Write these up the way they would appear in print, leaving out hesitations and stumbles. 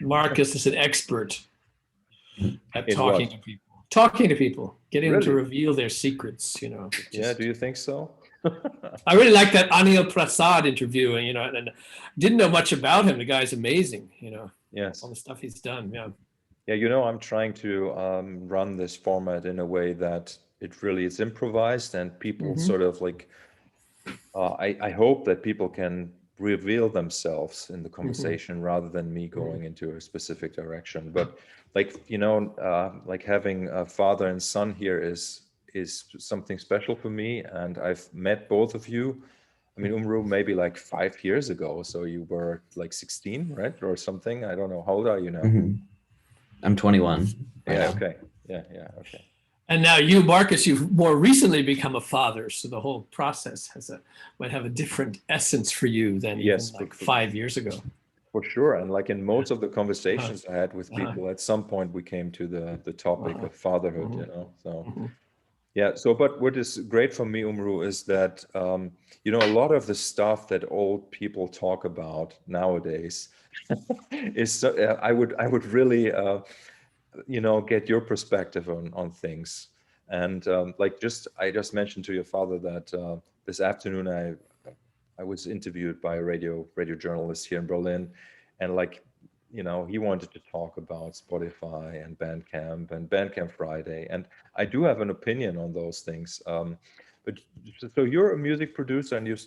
Marcus is an expert at In talking what? to people. Talking to people, getting them to Really? reveal their secrets, Yeah, do you think so? I really like that Anil Prasad interview, and didn't know much about him. The guy's amazing, Yes. all the stuff he's done. Yeah. Yeah, I'm trying to run this format in a way that it really is improvised and people sort of like, I hope that people can reveal themselves in the conversation rather than me going into a specific direction. But like, like having a father and son here is something special for me. And I've met both of you. I mean, Umru, maybe like 5 years ago. So you were like 16, right? Or something. I don't know. How old are you now? I'm 21 right Yeah, now. okay. Yeah, okay. And now you, Marcus, you've more recently become a father, so the whole process might have a different essence for you than even like 5 years ago. For sure. And like in most of the conversations I had with people, at some point we came to the topic of fatherhood, so yeah. So, but what is great for me, Umru, is that, a lot of the stuff that old people talk about nowadays is, I would really, get your perspective on things. And I just mentioned to your father that this afternoon I was interviewed by a radio journalist here in Berlin, and he wanted to talk about Spotify and Bandcamp Friday, and I do have an opinion on those things. But so you're a music producer, and you're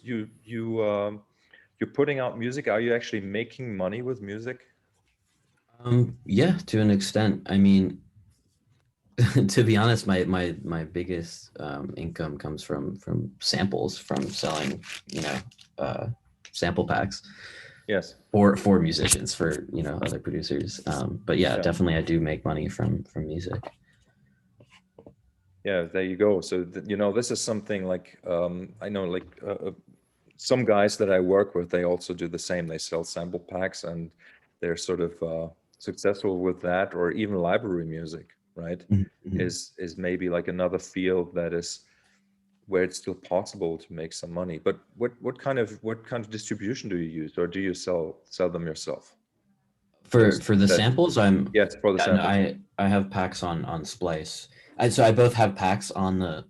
putting out music. Are you actually making money with music? Yeah, to an extent. I mean, to be honest, my biggest income comes from samples, from selling, sample packs. Yes. For musicians, for other producers. But yeah, definitely I do make money from music. Yeah, there you go. So this is something like I know, like some guys that I work with, they also do the same. They sell sample packs, and they're sort of successful with that, or even library music, right? Is maybe like another field that is where it's still possible to make some money. But what kind of distribution do you use, or do you sell them yourself? For the samples, yes, for the samples. I have packs on Splice. So I both have packs on the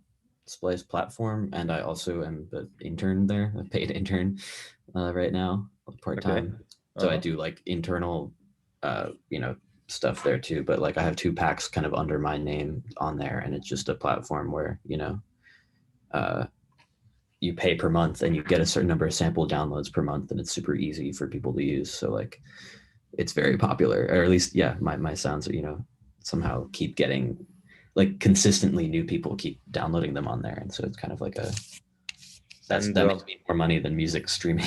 Splice platform, and I also am the intern there, a paid intern right now, part-time. Okay. So I do like internal stuff there too, but like I have 2 packs kind of under my name on there, and it's just a platform where you pay per month and you get a certain number of sample downloads per month, and it's super easy for people to use. So like it's very popular, or at least my sounds somehow keep getting, like, consistently new people keep downloading them on there, and so it's kind of like that makes me more money than music streaming.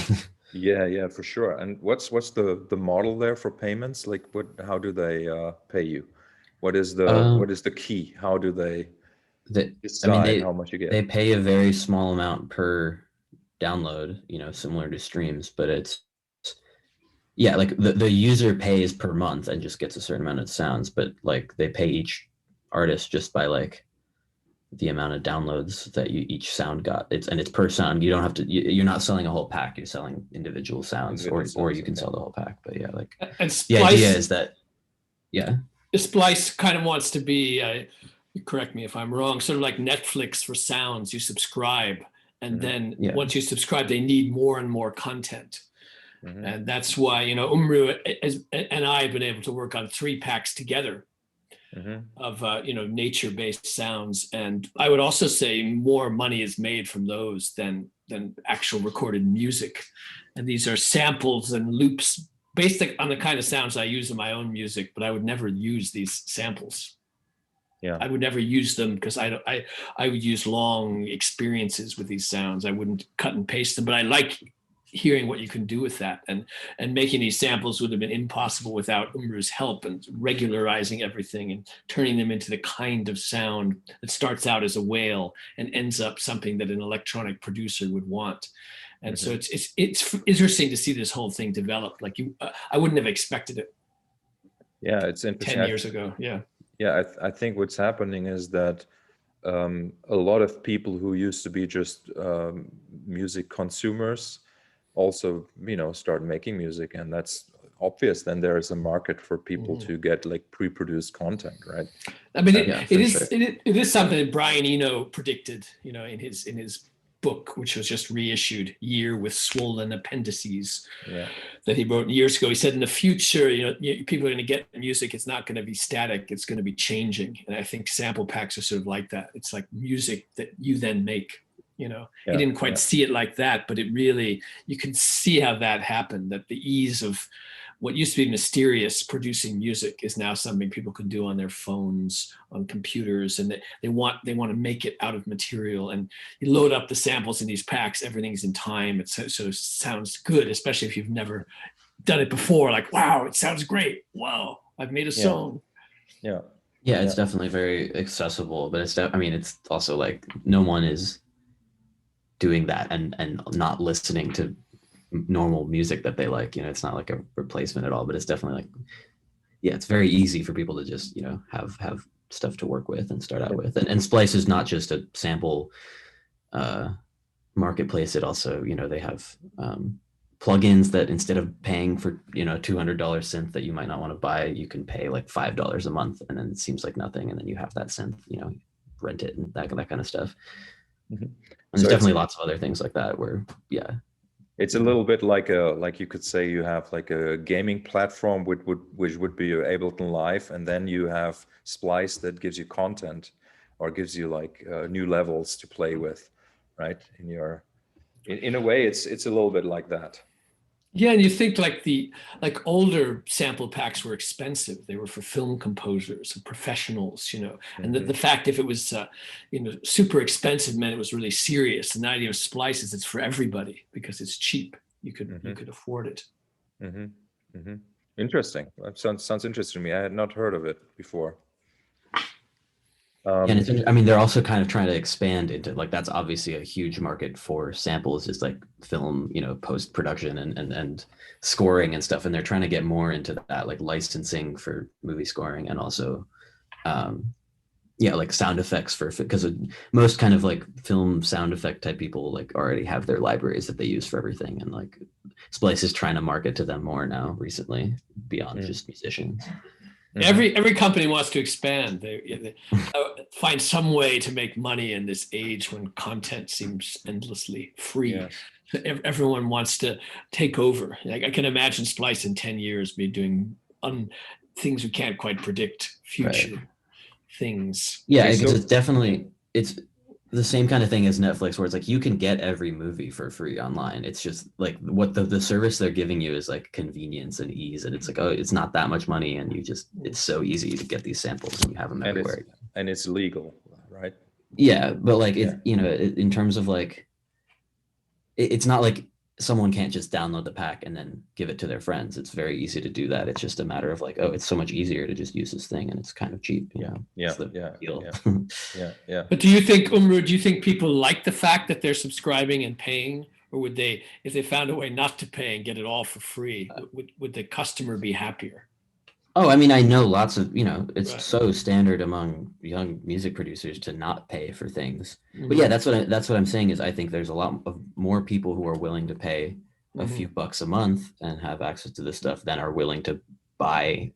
Yeah, for sure. And what's the model there for payments? Like, how do they pay you? What is the key? How do they decide how much you get? They pay a very small amount per download, similar to streams, but it's like the user pays per month and just gets a certain amount of sounds, but like they pay each artist just by like the amount of downloads that each sound got. It's per sound. You don't have to. You're not selling a whole pack. You're selling individual sounds, or you can sell the whole pack. But yeah, like and Splice, the idea is that Splice kind of wants to be. Correct me if I'm wrong. Sort of like Netflix for sounds. You subscribe, and then once you subscribe, they need more and more content. And that's why Umru and I have been able to work on 3 packs together. Of nature-based sounds, and I would also say more money is made from those than actual recorded music. And these are samples and loops based on the kind of sounds I use in my own music, but I would never use these samples. I would never use them because I would use long experiences with these sounds. I wouldn't cut and paste them, but I like hearing what you can do with that, and making these samples would have been impossible without Umru's help, and regularizing everything and turning them into the kind of sound that starts out as a wail and ends up something that an electronic producer would want. And so it's interesting to see this whole thing develop. Like I wouldn't have expected it. Yeah, it's interesting. 10 years ago. Yeah, I think what's happening is that a lot of people who used to be just music consumers also start making music, and that's obvious, then there is a market for people to get like pre-produced content, right? I mean, it is something that Brian Eno predicted, in his book, which was just reissued, Year with Swollen Appendices, that he wrote years ago. He said, in the future, people are going to get music. It's not going to be static. It's going to be changing. And I think sample packs are sort of like that. It's like music that you then make. He didn't quite see it like that, but it really, you can see how that happened, that the ease of what used to be mysterious producing music is now something people can do on their phones, on computers, and they want to make it out of material. And you load up the samples in these packs, everything's in time. So it sounds good, especially if you've never done it before. Like, wow, it sounds great. Wow, I've made a song. Yeah, it's definitely very accessible, but it's also like no one is doing that and not listening to normal music that they like. It's not like a replacement at all, but it's definitely like, it's very easy for people to just have stuff to work with and start out with. And Splice is not just a sample marketplace. It also, they have plugins that instead of paying for $200 synth that you might not want to buy, you can pay like $5 a month, and then it seems like nothing, and then you have that synth, rent it and that kind of stuff. And there's definitely lots of other things like that where it's a little bit like you could say you have like a gaming platform which would be your Ableton Live, and then you have Splice that gives you content or gives you like new levels to play with, right? In a way, it's a little bit like that. Yeah, and you think like older sample packs were expensive. They were for film composers and professionals, and the fact if it was super expensive meant it was really serious. And the idea of Splice is it's for everybody because it's cheap. You could afford it. Interesting. That sounds interesting to me. I had not heard of it before. And they're also kind of trying to expand into, like, that's obviously a huge market for samples, is like film, post-production and scoring and stuff. And they're trying to get more into that, like licensing for movie scoring, and also, like sound effects because most kind of like film sound effect type people like already have their libraries that they use for everything. And like Splice is trying to market to them more now recently beyond just musicians. Every company wants to expand. They find some way to make money in this age when content seems endlessly free. So everyone wants to take over. Like, I can imagine Splice in 10 years be doing things we can't quite predict, future things. Yeah, because it's the same kind of thing as Netflix, where it's like you can get every movie for free online. It's just like what the service they're giving you is like convenience and ease, and it's like, oh, it's not that much money, and it's so easy to get these samples, and you have them everywhere. And it's legal, right? Yeah, but like in terms of like, it's not like someone can't just download the pack and then give it to their friends. It's very easy to do that. It's just a matter of like, oh, it's so much easier to just use this thing, and it's kind of cheap. Yeah. But do you think people like the fact that they're subscribing and paying, or would they, if they found a way not to pay and get it all for free, would the customer be happier? Oh, I mean, I know lots of, it's so standard among young music producers to not pay for things. But yeah, that's what I'm saying is I think there's a lot of more people who are willing to pay a few bucks a month and have access to this stuff than are willing to buy,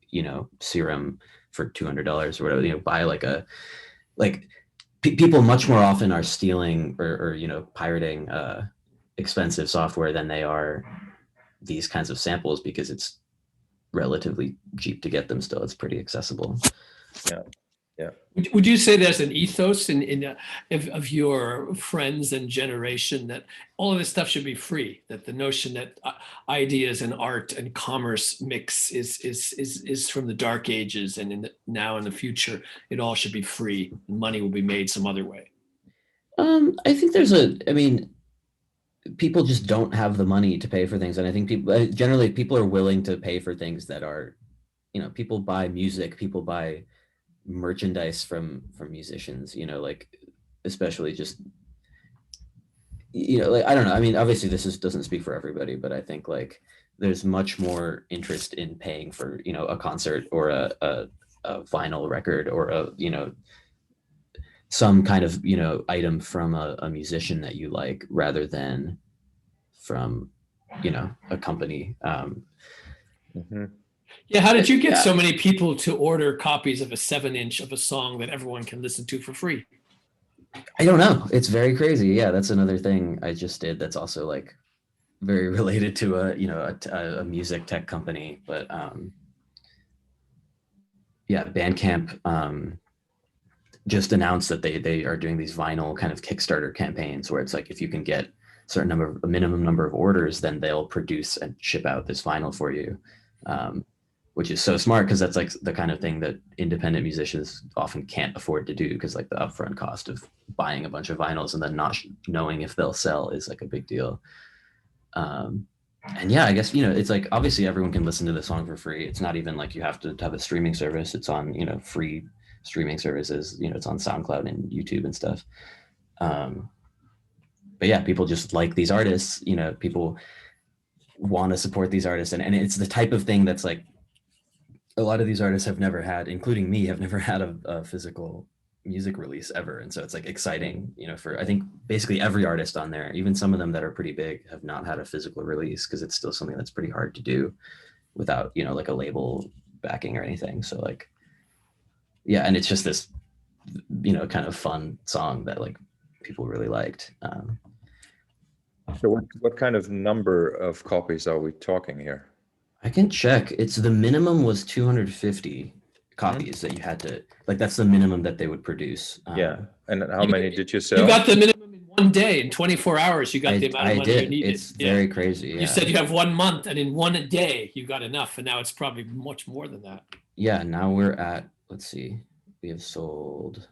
Serum for $200 or whatever, buy people much more often are stealing or pirating expensive software than they are these kinds of samples, because it's relatively cheap to get them still. It's pretty accessible. Yeah. Would you say there's an ethos of your friends and generation that all of this stuff should be free? That the notion that ideas and art and commerce mix is from the dark ages, and now in the future it all should be free. Money will be made some other way. I think people just don't have the money to pay for things, and I think people are willing to pay for things that are, people buy music, people buy merchandise from musicians, like especially just, like, I don't know. I mean, obviously this doesn't speak for everybody, but I think like there's much more interest in paying for, a concert or a vinyl record or some kind of, item from a musician that you like, rather than from, a company. Mhm. Yeah, how did you get so many people to order copies of a 7-inch of a song that everyone can listen to for free? I don't know. It's very crazy. Yeah, that's another thing I just did that's also like very related to a music tech company. But yeah, Bandcamp just announced that they are doing these vinyl kind of Kickstarter campaigns where it's like if you can get a minimum number of orders, then they'll produce and ship out this vinyl for you. Which is so smart because that's like the kind of thing that independent musicians often can't afford to do because like the upfront cost of buying a bunch of vinyls and then not knowing if they'll sell is like a big deal. And yeah, I guess, it's like obviously everyone can listen to the song for free. It's not even like you have to have a streaming service. It's on, free streaming services, it's on SoundCloud and YouTube and stuff. But yeah, people just like these artists, people want to support these artists. And it's the type of thing that's like, a lot of these artists have never had, including me, have never had a physical music release ever. And so it's like exciting, for I think basically every artist on there, even some of them that are pretty big, have not had a physical release because it's still something that's pretty hard to do without, like a label backing or anything. So like, yeah, and it's just this, kind of fun song that like people really liked. So what kind of number of copies are we talking here? I can check. It's the minimum was 250 copies that you had to, like, that's the minimum that they would produce. Yeah. And how many did you sell? You got the minimum in one day. In 24 hours, you got the amount of money you needed. It's very crazy. Yeah. You said you have 1 month, and in 1 day, you got enough. And now it's probably much more than that. Yeah. Now we're at, let's see, we have sold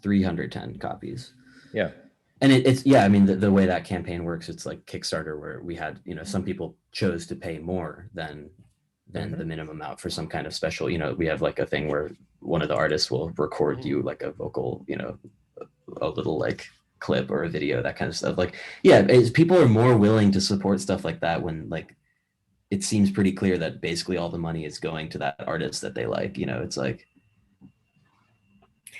310 copies. Yeah. And it's yeah, I mean, the way that campaign works, it's like Kickstarter where we had, some people chose to pay more than the minimum amount for some kind of special, we have like a thing where one of the artists will record you like a vocal, a little like clip or a video, that kind of stuff. Like, yeah, people are more willing to support stuff like that when like it seems pretty clear that basically all the money is going to that artist that they like, it's like,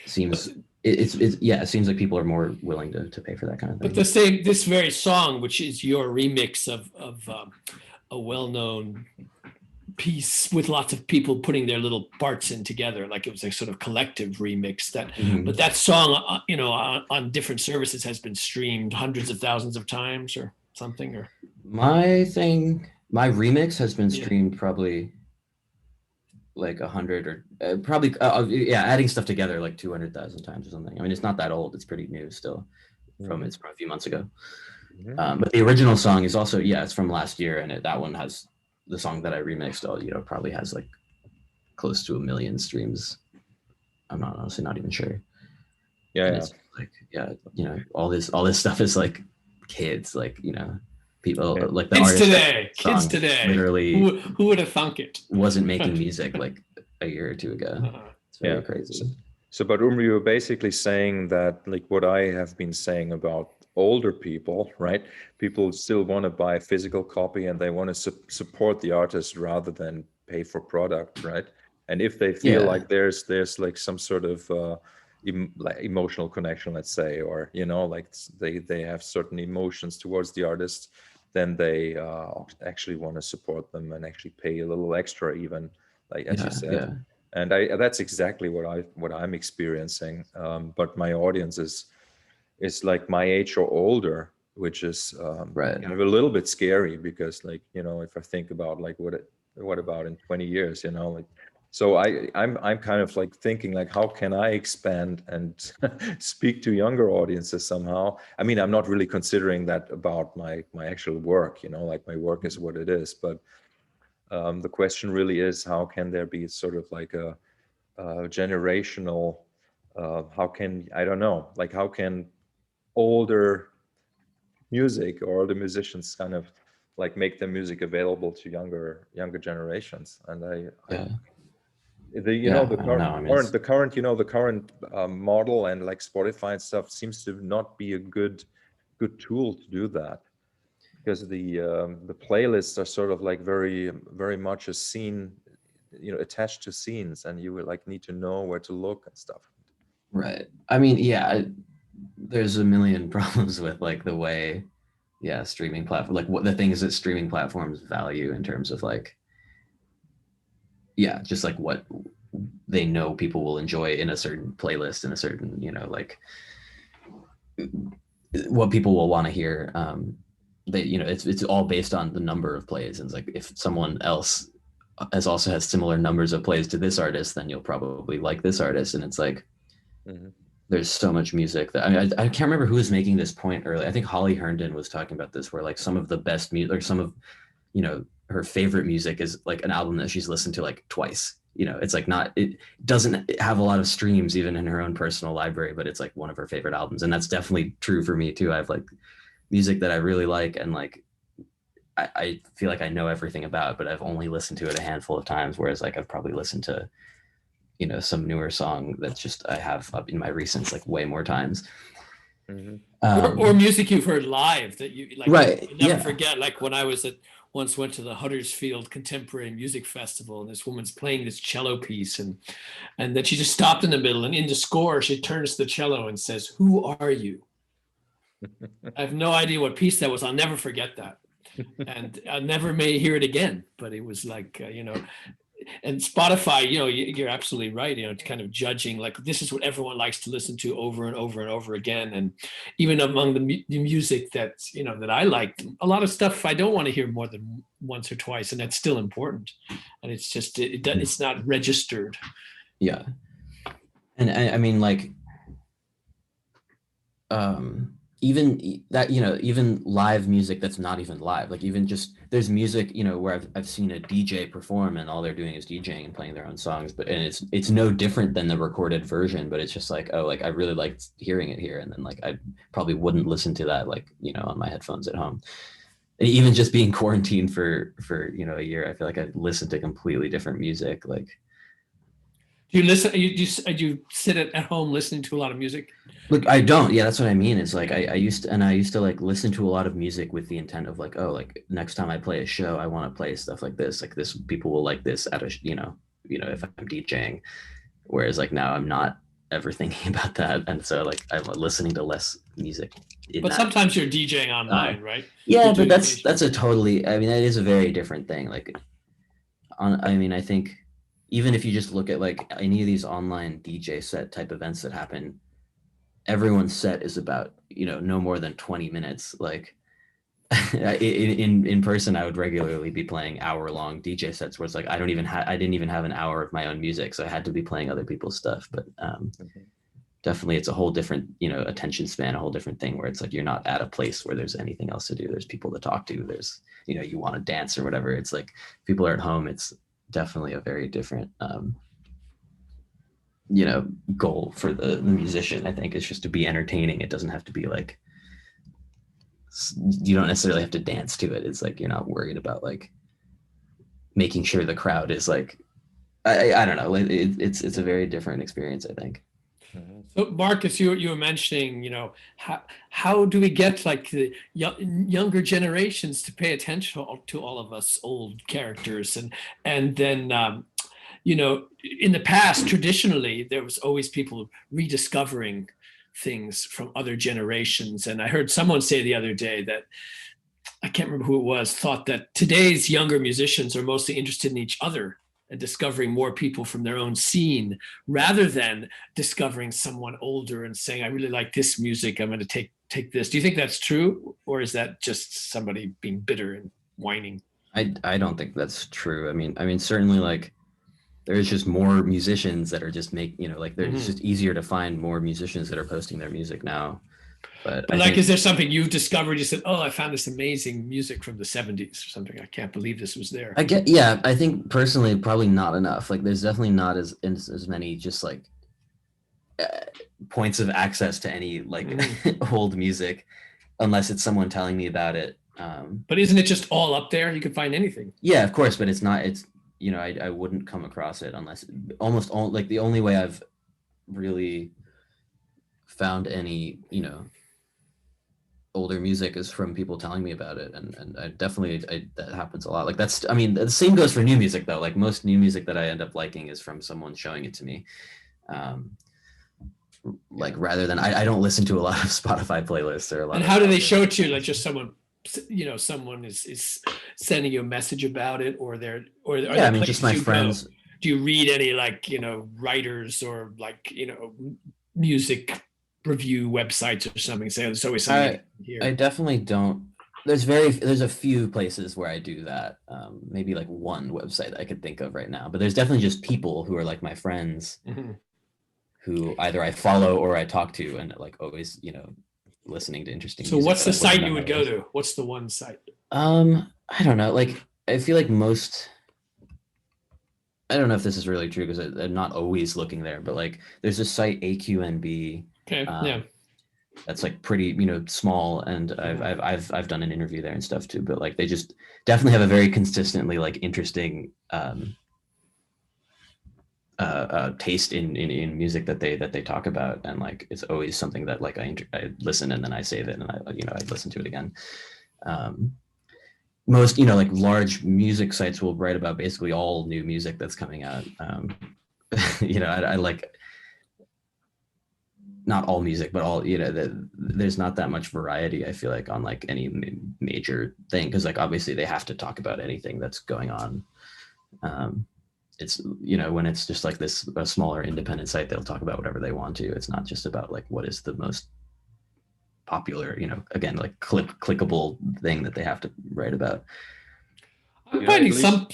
seems it seems like people are more willing to pay for that kind of thing. But this very song, which is your remix of a well-known piece with lots of people putting their little parts in together, like it was a sort of collective remix. But that song, on different services has been streamed hundreds of thousands of times or something. Or my remix has been streamed probably like 100 or probably adding stuff together like 200,000 times or something. I mean, it's not that old. It's pretty new still. It's from a few months ago. But the original song is also it's from last year, and that one has the song that I remixed. Probably has like close to 1 million streams. I'm not honestly not even sure. It's like all this stuff is like kids, like people like the kids today literally who would have thunk it wasn't making music like a year or two ago. It's very crazy. So but Umru, you're basically saying that like what I have been saying about older people, right? People still want to buy a physical copy and they want to support the artist rather than pay for product, right? And if they feel like there's like some sort of like emotional connection, let's say, or like they have certain emotions towards the artist, then they actually want to support them and actually pay a little extra, even, like as you said. And that's exactly what I'm experiencing. But my audience is like my age or older, which is kind of a little bit scary because, like, if I think about like what about in 20 years, like. So I'm kind of like thinking like, how can I expand and speak to younger audiences somehow? I mean, I'm not really considering that about my actual work, like my work is what it is. But the question really is, how can there be sort of like a generational, how can older music or older musicians kind of like make their music available to younger generations? And the current model and like Spotify and stuff seems to not be a good tool to do that, because the playlists are sort of like very very much a scene, attached to scenes, and you would like need to know where to look and stuff. Right. I mean, there's a million problems with like the way streaming platform, like what the things that streaming platforms value in terms of like yeah, just like what they know people will enjoy in a certain playlist, in a certain, you know, like what people will want to hear. They, you know, it's all based on the number of plays. And it's like, if someone else has similar numbers of plays to this artist, then you'll probably like this artist. And it's like, there's so much music that, I mean, I can't remember who was making this point earlier. I think Holly Herndon was talking about this, where like some of the best music, or some of, you know, her favorite music is like an album that she's listened to like twice. You know, it's like not, it doesn't have a lot of streams even in her own personal library, but it's like one of her favorite albums. And that's definitely true for me too. I have like music that I really like, and like I feel like I know everything about, but I've only listened to it a handful of times. Whereas like I've probably listened to, you know, some newer song that's just, I have up in my recents like way more times. Or music you've heard live that you like, right, you never forget. Like when I was once went to the Huddersfield Contemporary Music Festival, and this woman's playing this cello piece, and then she just stopped in the middle, and in the score she turns to the cello and says, "Who are you?" I have no idea what piece that was. I'll never forget that. And I never may hear it again, but it was like, you know, and Spotify, you know, you're absolutely right. You know, kind of judging, like, this is what everyone likes to listen to over and over and over again. And even among the music that's, you know, that I like, a lot of stuff I don't want to hear more than once or twice, and that's still important. And it's just, it's not registered. Yeah. And I mean, like, even that, you know, even live music that's not even live, like even just, there's music, you know, where I've seen a DJ perform and all they're doing is DJing and playing their own songs, but, and it's no different than the recorded version, but it's just like, oh, like I really liked hearing it here. And then like, I probably wouldn't listen to that, like, you know, on my headphones at home. And even just being quarantined for, you know, a year, I feel like I listened to completely different music. Like, do you listen? You sit at home listening to a lot of music? Look, I don't. Yeah, that's what I mean. It's like I used to like listen to a lot of music with the intent of like, oh, like next time I play a show, I want to play stuff like this. Like this, people will like this at a, you know, if I'm DJing. Whereas like now I'm not ever thinking about that, and so like I'm listening to less music. But sometimes you're DJing online, right? Yeah, but that's a totally. I mean, that is a very different thing. Like, I mean, I think even if you just look at like any of these online DJ set type events that happen, everyone's set is about, you know, no more than 20 minutes. Like in person, I would regularly be playing hour-long DJ sets where it's like I didn't even have an hour of my own music, so I had to be playing other people's stuff. But definitely, it's a whole different, you know, attention span, a whole different thing where it's like you're not at a place where there's anything else to do. There's people to talk to. There's, you know, you want to dance or whatever. It's like people are at home. It's definitely a very different you know, goal for the musician. I think it's just to be entertaining. It doesn't have to be like, you don't necessarily have to dance to it. It's like you're not worried about like making sure the crowd is like, I don't know, it's a very different experience, I think. So Marcus, you were mentioning, you know, how do we get like the younger generations to pay attention to all of us old characters, and then you know, in the past, traditionally, there was always people rediscovering things from other generations. And I heard someone say the other day that, I can't remember who it was, thought that today's younger musicians are mostly interested in each other and discovering more people from their own scene, rather than discovering someone older and saying, I really like this music, I'm going to take this. Do you think that's true? Or is that just somebody being bitter and whining? I don't think that's true. I mean, certainly like, there's just more musicians that are just you know, like there's just easier to find more musicians that are posting their music now. But like, is there something you've discovered? You said, oh, I found this amazing music from the 70s or something. I can't believe this was there. Yeah, I think personally, probably not enough. Like there's definitely not as many just like points of access to any like old music, unless it's someone telling me about it. But isn't it just all up there? You can find anything. Yeah, of course, but it's not, you know, I wouldn't come across it unless almost all, like the only way I've really found any, you know, older music is from people telling me about it. And I definitely, that happens a lot. Like I mean, the same goes for new music though. Like most new music that I end up liking is from someone showing it to me. Like rather than, I don't listen to a lot of Spotify playlists or a lot. And how do they show it to you? Like just someone, you know, someone is sending you a message about it, or yeah, I mean, just my friends. do you read any like, writers or like, music review websites or something? Say there's always something here. I definitely don't. There's a few places where I do that. Maybe like one website that I could think of right now, but there's definitely just people who are like my friends who either I follow or I talk to, and like always, listening to interesting music. So what's the site you would go to? What's the one site? I don't know. Like, I feel like I don't know if this is really true because I'm not always looking there, but like there's a site AQNB. Okay. Yeah. That's like pretty, small, and I've done an interview there and stuff too. But like they just definitely have a very consistently like interesting taste in music that they talk about, and like it's always something that like I listen and then I save it and I listen to it again. Most like large music sites will write about basically all new music that's coming out. I like not all music, but all, there's not that much variety, I feel like, on like any major thing, because like obviously they have to talk about anything that's going on. It's when it's just like a smaller independent site, they'll talk about whatever they want to. It's not just about like what is the most popular, again, like clickable thing that they have to write about. I'm finding some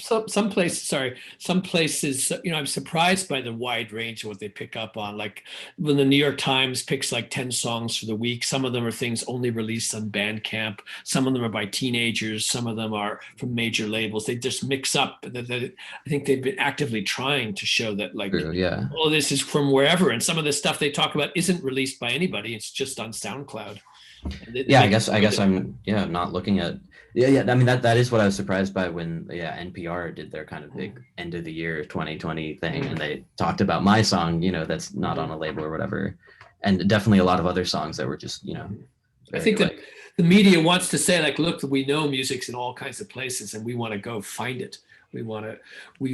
places, I'm surprised by the wide range of what they pick up on. Like when the New York Times picks like 10 songs for the week, some of them are things only released on Bandcamp. Some of them are by teenagers. Some of them are from major labels. They just mix up. I think they've been actively trying to show that like, all this is from wherever. And some of the stuff they talk about isn't released by anybody. It's just on SoundCloud. I guess I'm not looking at. I mean, that is what I was surprised by when NPR did their kind of big end of the year 2020 thing, and they talked about my song, that's not on a label or whatever, and definitely a lot of other songs that were just I think that the media wants to say like, look, we know music's in all kinds of places and we want to go find it. We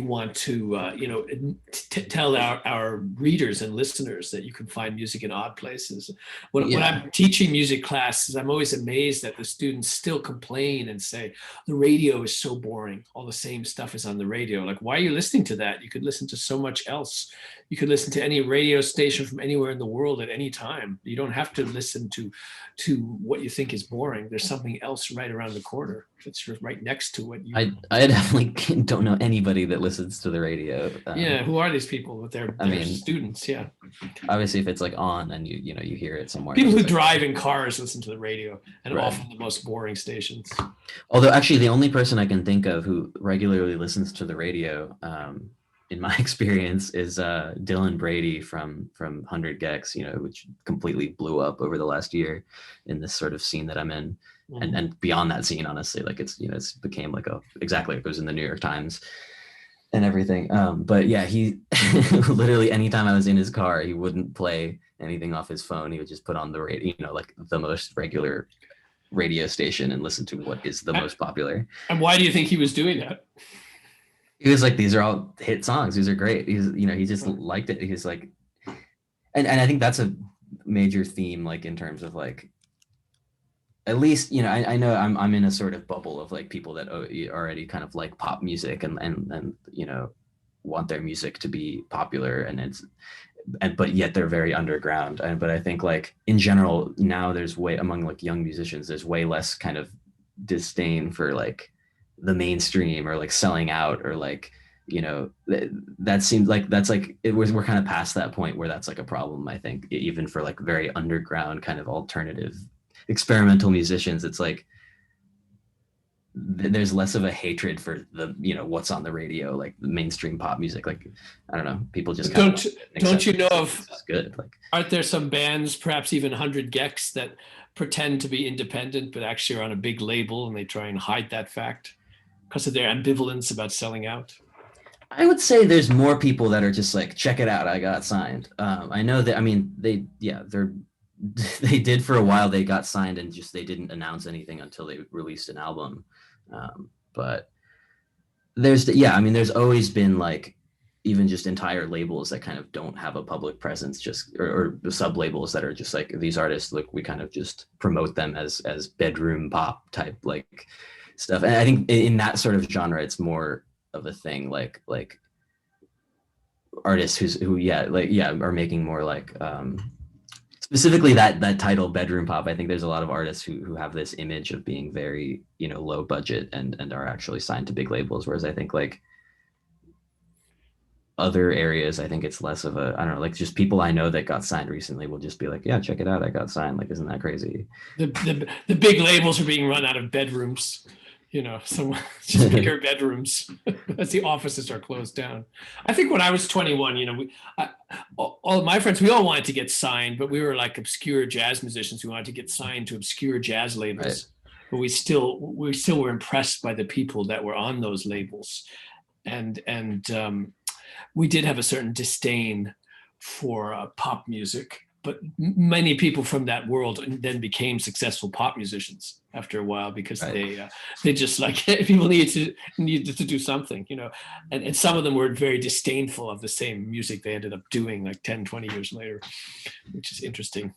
want to tell our readers and listeners that you can find music in odd places. When I'm teaching music classes, I'm always amazed that the students still complain and say, the radio is so boring. All the same stuff is on the radio. Like, why are you listening to that? You could listen to so much else. You could listen to any radio station from anywhere in the world at any time. You don't have to listen to what you think is boring. There's something else right around the corner. It's right next to what you. I definitely don't know anybody that listens to the radio. Who are these people? They're students. Yeah. Obviously, if it's like on and you hear it somewhere. People who drive in cars listen to the radio, and often the most boring stations. Although actually, the only person I can think of who regularly listens to the radio, in my experience, is Dylan Brady from 100 Gex, which completely blew up over the last year in this sort of scene that I'm in. And beyond that scene, honestly, like it's became like exactly like it was in the New York Times and everything. But yeah, he literally anytime I was in his car, he wouldn't play anything off his phone. He would just put on the radio, like the most regular radio station, and listen to what is the most popular. And why do you think he was doing that? He was like, these are all hit songs. These are great. He just liked it. He's like, and I think that's a major theme, like in terms of like, at least, I know I'm in a sort of bubble of like people that already kind of like pop music and want their music to be popular, but yet they're very underground. But I think like in general now there's among like young musicians, there's way less kind of disdain for like the mainstream or like selling out or like, that seems like that's like we're kind of past that point where that's like a problem. I think even for like very underground kind of alternative experimental musicians, it's like there's less of a hatred for the what's on the radio, like the mainstream pop music. Like I don't know, people just don't you know of it's good. Like, aren't there some bands, perhaps even 100 Gex, that pretend to be independent but actually are on a big label, and they try and hide that fact because of their ambivalence about selling out? I would say there's more people that are just like, check it out, I got signed. I know that. I mean, they did for a while. They got signed and just they didn't announce anything until they released an album. But there's always been like even just entire labels that kind of don't have a public presence, just or sub labels that are just like, these artists, look, we kind of just promote them as bedroom pop type like stuff. And I think in that sort of genre, it's more of a thing like artists who are making more like specifically that title bedroom pop. I think there's a lot of artists who have this image of being very, low budget and are actually signed to big labels, whereas I think like other areas, I think it's less of a, I don't know, like just people I know that got signed recently will just be like, yeah, check it out, I got signed. Like, isn't that crazy? The big labels are being run out of bedrooms, so just bigger bedrooms as the offices are closed down. I think when I was 21, all of my friends, we all wanted to get signed, but we were like obscure jazz musicians who wanted to get signed to obscure jazz labels. Right. But we still were impressed by the people that were on those labels, and we did have a certain disdain for pop music, but many people from that world then became successful pop musicians after a while because right. they just like people needed to do something, and some of them were very disdainful of the same music they ended up doing like 10, 20 years later, which is interesting.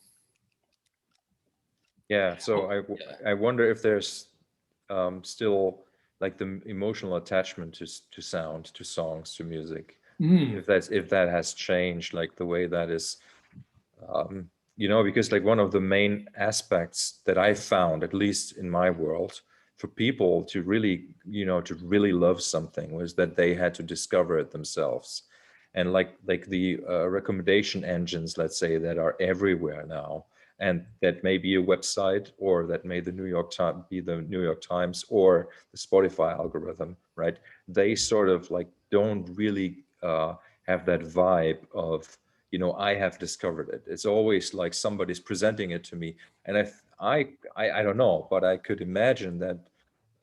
Yeah, so I wonder if there's still like the emotional attachment to sound, to songs, to music. If that has changed, like the way that is, because like one of the main aspects that I found, at least in my world, for people to really, to really love something was that they had to discover it themselves. And like the recommendation engines, let's say, that are everywhere now, and that may be a website, or that may be the New York Times or the Spotify algorithm, right? They sort of like don't really have that vibe of, I have discovered it. It's always like somebody's presenting it to me, and I don't know, but I could imagine that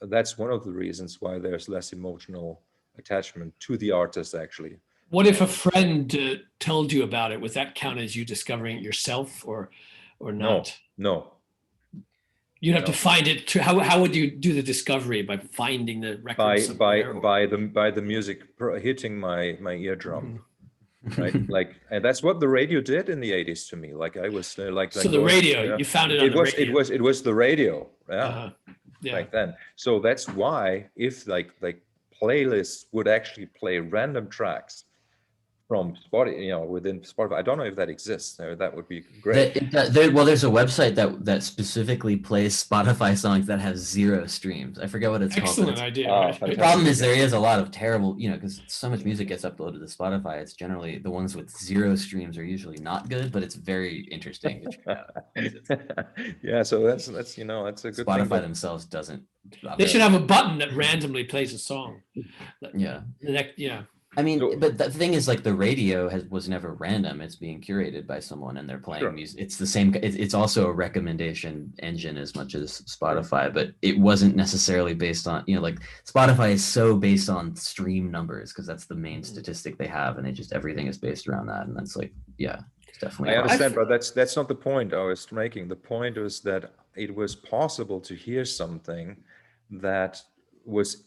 that's one of the reasons why there's less emotional attachment to the artist, actually. What if a friend told you about it? Would that count as you discovering it yourself, or not? No. You'd have to find it. How would you do the discovery? By finding the record by the music hitting my eardrum, right? Like, and that's what the radio did in the 80s to me. Like I was so the radio, you found it on the radio. It was the radio, yeah, back then. So that's why if like playlists would actually play random tracks from Spotify, within Spotify. I don't know if that exists. That would be great. Well, there's a website that specifically plays Spotify songs that have 0 streams. I forget what it's called. Excellent idea. The problem is there is a lot of terrible, because so much music gets uploaded to Spotify. It's generally the ones with 0 streams are usually not good, but it's very interesting to check out. Yeah, so that's that's a good Spotify thing. themselves doesn't. They should have a button that randomly plays a song. Yeah. Yeah. I mean, but the thing is, like, the radio was never random. It's being curated by someone, and they're playing music. It's the same. It's also a recommendation engine as much as Spotify, but it wasn't necessarily based on, like Spotify is so based on stream numbers because that's the main statistic they have, and everything is based around that, and that's like, yeah, it's definitely. I understand, but that's not the point I was making. The point was that it was possible to hear something that was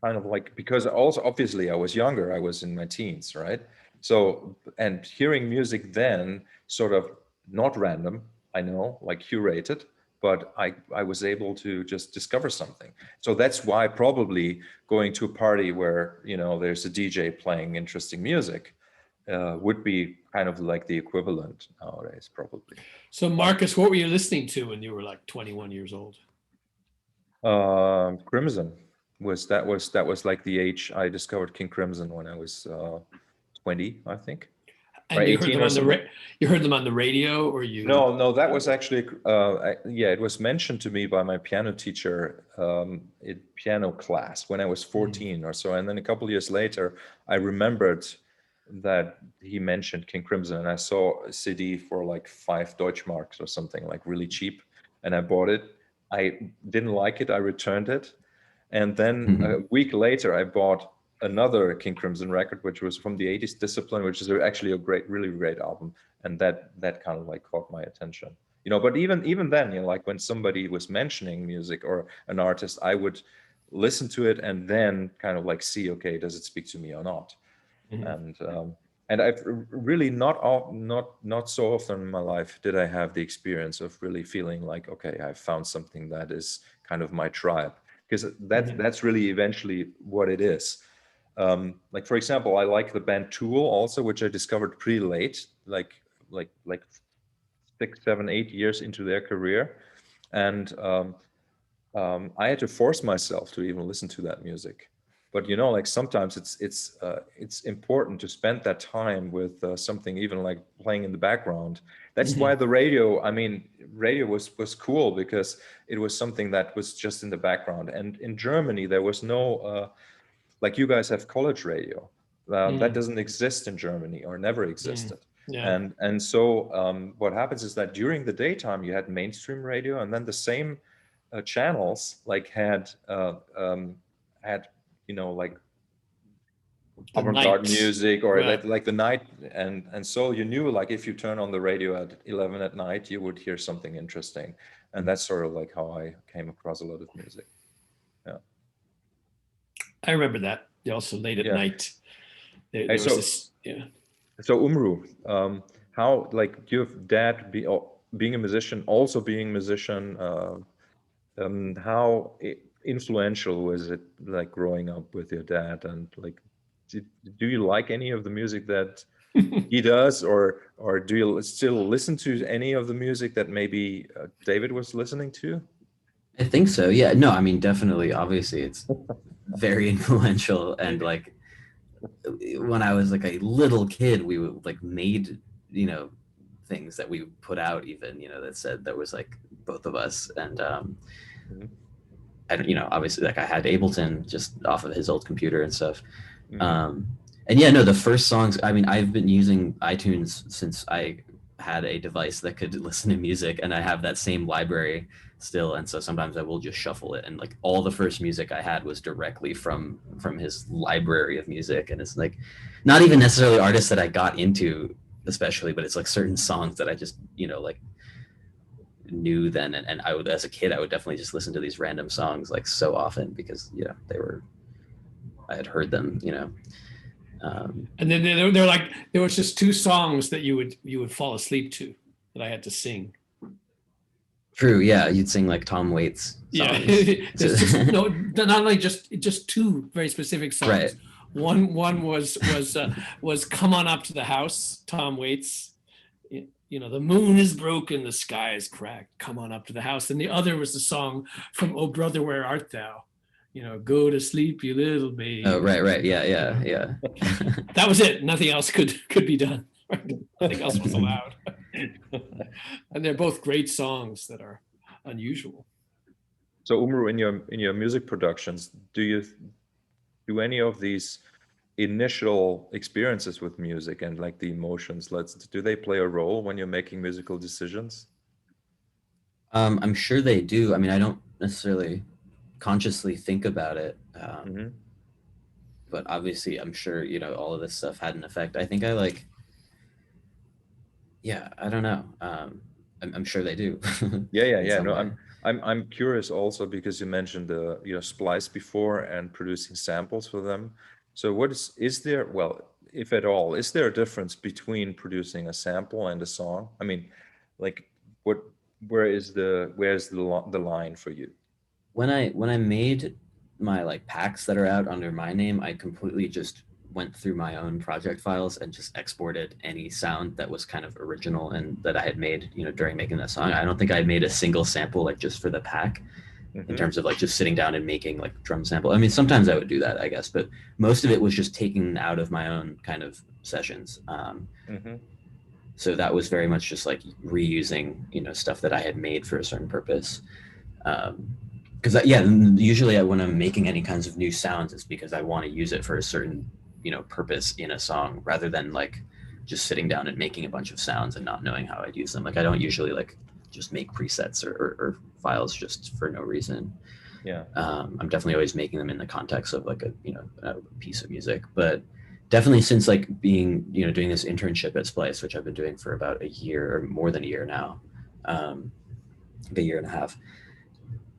kind of like, because also obviously I was younger, I was in my teens, right? So, and hearing music then sort of not random, I know, like curated, but I was able to just discover something. So that's why probably going to a party where, there's a DJ playing interesting music would be kind of like the equivalent nowadays, probably. So Marcus, what were you listening to when you were like 21 years old? Crimson. That was like the age I discovered King Crimson, when I was 20, I think. And you heard them on the radio, or you? No, that was actually it was mentioned to me by my piano teacher in piano class when I was 14 or so, and then a couple of years later I remembered that he mentioned King Crimson, and I saw a CD for like 5 Deutschmarks or something, like really cheap, and I bought it. I didn't like it, I returned it. And then a week later, I bought another King Crimson record, which was from the 80s, Discipline, which is actually a really great album. And that kind of like caught my attention, but even then, like when somebody was mentioning music or an artist, I would listen to it and then kind of like see, okay, does it speak to me or not? And I've really not so often in my life did I have the experience of really feeling like, okay, I found something that is kind of my tribe. Because that's really eventually what it is. Like for example, I like the band Tool also, which I discovered pretty late, like 6, 7, 8 years into their career, and I had to force myself to even listen to that music. But you know, like sometimes it's important to spend that time with something even like playing in the background. That's why the radio. I mean, radio was cool because it was something that was just in the background. And in Germany, there was no like you guys have college radio. That doesn't exist in Germany or never existed. Yeah. And so what happens is that during the daytime you had mainstream radio, and then the same channels like had you know, like avant-garde music or like the night, and so you knew like if you turn on the radio at 11 at night you would hear something interesting, and that's sort of like how I came across a lot of music. Yeah, I remember that. Also late at night. There was this, So Umru, how, like, your dad being a musician, also being a musician, how influential was it, like, growing up with your dad? And like, do you like any of the music that he does, or do you still listen to any of the music that maybe David was listening to? I think so. Yeah. No, I mean, definitely. Obviously, it's very influential, and like when I was like a little kid, we would like made, you know, things that we put out, even, you know, that said there was like both of us, and I don't, you know, obviously like I had Ableton just off of his old computer and stuff. And yeah, no, the first songs, I mean, I've been using iTunes since I had a device that could listen to music, and I have that same library still, and so sometimes I will just shuffle it, and like all the first music I had was directly from his library of music, and it's like not even necessarily artists that I got into especially, but it's like certain songs that I just, you know, like knew then, and I would, as a kid, I would definitely just listen to these random songs like so often because, you know, I had heard them, you know. And then they're like, there was just 2 songs that you would fall asleep to that I had to sing. True, yeah, you'd sing like Tom Waits songs. Yeah, no, not only just 2 very specific songs. Right. One was "Come On Up to the House," Tom Waits. You know, the moon is broken, the sky is cracked. Come on up to the house. And the other was the song from "Oh Brother, Where Art Thou?" You know, go to sleep, you little baby. Oh, right, yeah. That was it. Nothing else could be done. Nothing else was allowed. And they're both great songs that are unusual. So Umru, in your music productions, do any of these initial experiences with music and like the emotions, do they play a role when you're making musical decisions? I'm sure they do. I mean, I don't necessarily consciously think about it, but obviously I'm sure, you know, all of this stuff had an effect. I think I like, yeah, I don't know. I'm sure they do. Yeah. No, I'm curious also because you mentioned the, you know, splice before and producing samples for them. So what is there, well, if at all, is there a difference between producing a sample and a song? I mean, like where's the line for you? When I made my like packs that are out under my name, I completely just went through my own project files and just exported any sound that was kind of original and that I had made, you know, during making that song. I don't think I made a single sample like just for the pack in terms of like just sitting down and making like drum sample. I mean, sometimes I would do that, I guess, but most of it was just taken out of my own kind of sessions. So that was very much just like reusing, you know, stuff that I had made for a certain purpose. Because usually when I'm making any kinds of new sounds, it's because I want to use it for a certain, you know, purpose in a song, rather than like just sitting down and making a bunch of sounds and not knowing how I'd use them. Like I don't usually like just make presets or files just for no reason. Yeah. I'm definitely always making them in the context of like a piece of music, but definitely since like being, you know, doing this internship at Splice, which I've been doing for about a year or more than a year now, a year and a half,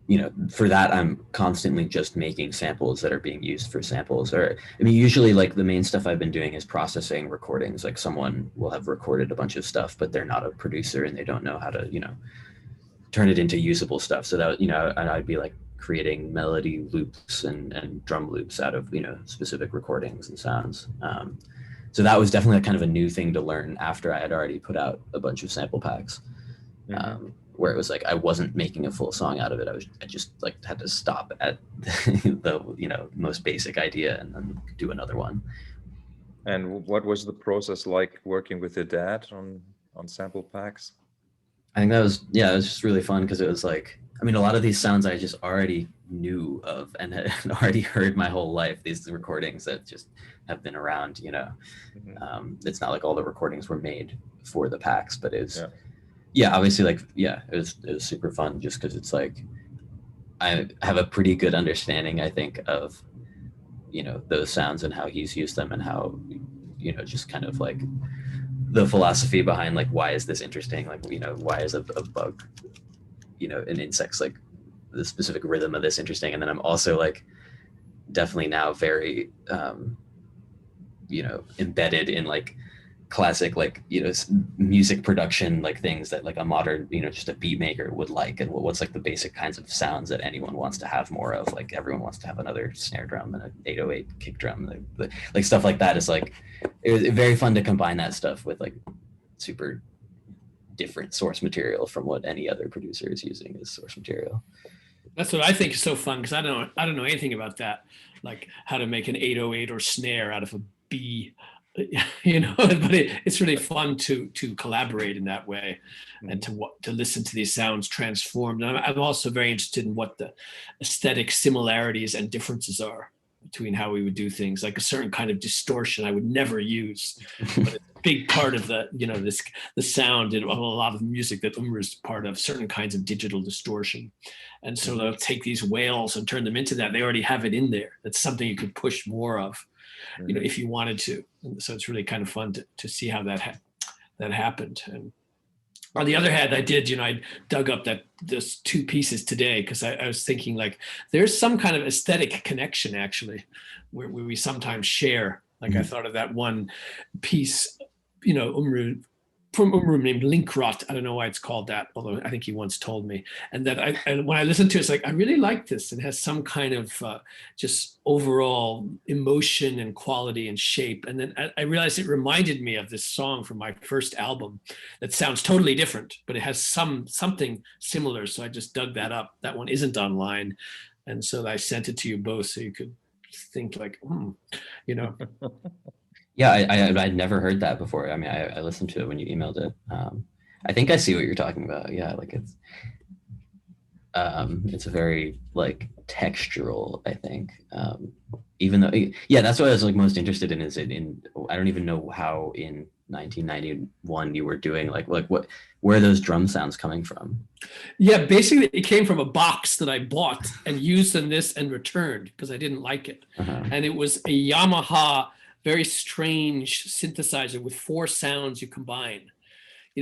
you know, for that, I'm constantly just making samples that are being used for samples. Or, I mean, usually like the main stuff I've been doing is processing recordings. Like someone will have recorded a bunch of stuff, but they're not a producer and they don't know how to, you know, turn it into usable stuff. So that, you know, and I'd be like creating melody loops and drum loops out of, specific recordings and sounds. So that was definitely kind of a new thing to learn after I had already put out a bunch of sample packs, where it was like I wasn't making a full song out of it. I just like had to stop at the most basic idea and then do another one. And what was the process like working with your dad on sample packs? I think it was just really fun because it was like, I mean, a lot of these sounds I just already knew of and had already heard my whole life. These recordings that just have been around, it's not like all the recordings were made for the packs, but it's, obviously it was super fun just because it's like, I have a pretty good understanding, I think, of, those sounds and how he's used them and how, just kind of like the philosophy behind like, why is this interesting? Like, why is a bug, an insect's like the specific rhythm of this interesting? And then I'm also like definitely now very, embedded in like classic, like, music production, like things that like a modern, just a beat maker would like, and what's like the basic kinds of sounds that anyone wants to have more of. Like everyone wants to have another snare drum and an 808 kick drum, like stuff like that. Is like, it was very fun to combine that stuff with like super different source material from what any other producer is using as source material. That's what I think is so fun, because I don't know anything about that, like how to make an 808 or snare out of a B, but it's really fun to collaborate in that way, and to listen to these sounds transformed. And I'm also very interested in what the aesthetic similarities and differences are between how we would do things, like a certain kind of distortion I would never use, but it's a big part of the the sound in a lot of music that Umru is part of, certain kinds of digital distortion. And so they'll take these whales and turn them into that. They already have it in there. That's something you could push more of, if you wanted to. And so it's really kind of fun to see how that happened. And on the other hand, I did, I dug up those two pieces today because I was thinking like there's some kind of aesthetic connection actually where we sometimes share. Like I thought of that one piece, Umru named Linkrot. I don't know why it's called that, although I think he once told me. And that when I listened to it, it's like, I really like this. It has some kind of just overall emotion and quality and shape. And then I realized it reminded me of this song from my first album that sounds totally different, but it has something similar. So I just dug that up. That one isn't online. And so I sent it to you both so you could think like, Yeah, I'd never heard that before. I mean, I listened to it when you emailed it. I think I see what you're talking about. Yeah, like it's a very like textural, I think. Even though, that's what I was like most interested in. Is it in? I don't even know how in 1991 you were doing like what? Where are those drum sounds coming from? Yeah, basically it came from a box that I bought and used in this and returned because I didn't like it, and it was a Yamaha very strange synthesizer with 4 sounds you combine,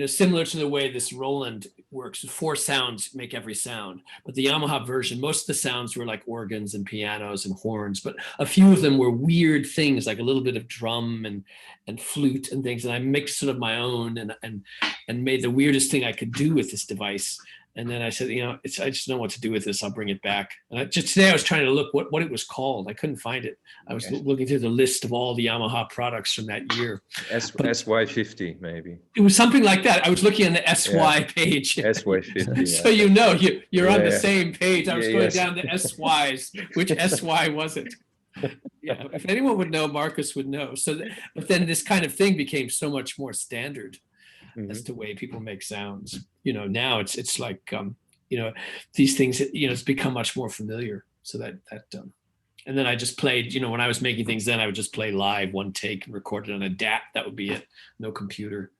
similar to the way this Roland works. 4 sounds make every sound, but the Yamaha version, most of the sounds were like organs and pianos and horns, but a few of them were weird things, like a little bit of drum and flute and things. And I mixed sort of my own and made the weirdest thing I could do with this device. And then I said, I just don't know what to do with this. I'll bring it back. And just today I was trying to look what it was called. I couldn't find it. I was looking through the list of all the Yamaha products from that year. SY50 maybe. It was something like that. I was looking on the SY page. SY50. So you're on the same page. I was going down the SYs. Which SY was it? Yeah, if anyone would know, Marcus would know. So, but then this kind of thing became so much more standard as to the way people make sounds. Now it's like these things. It's become much more familiar. So that and then I just played. When I was making things, then I would just play live, one take, and record it on a DAT. That would be it. No computer.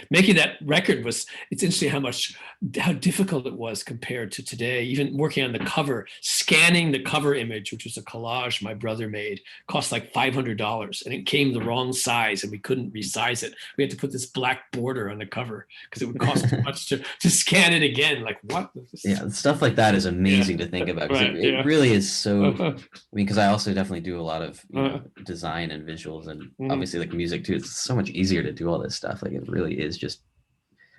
Making that record it's interesting how difficult it was compared to today. Even working on the cover, scanning the cover image, which was a collage my brother made, cost like $500, and it came the wrong size, and we couldn't resize it. We had to put this black border on the cover because it would cost too much to scan it again. Like what? Yeah, stuff like that is amazing to think about. Right, it really is so. I mean, because I also definitely do a lot of design and visuals, and obviously like music too. It's so much easier to do all this stuff. Like it really is just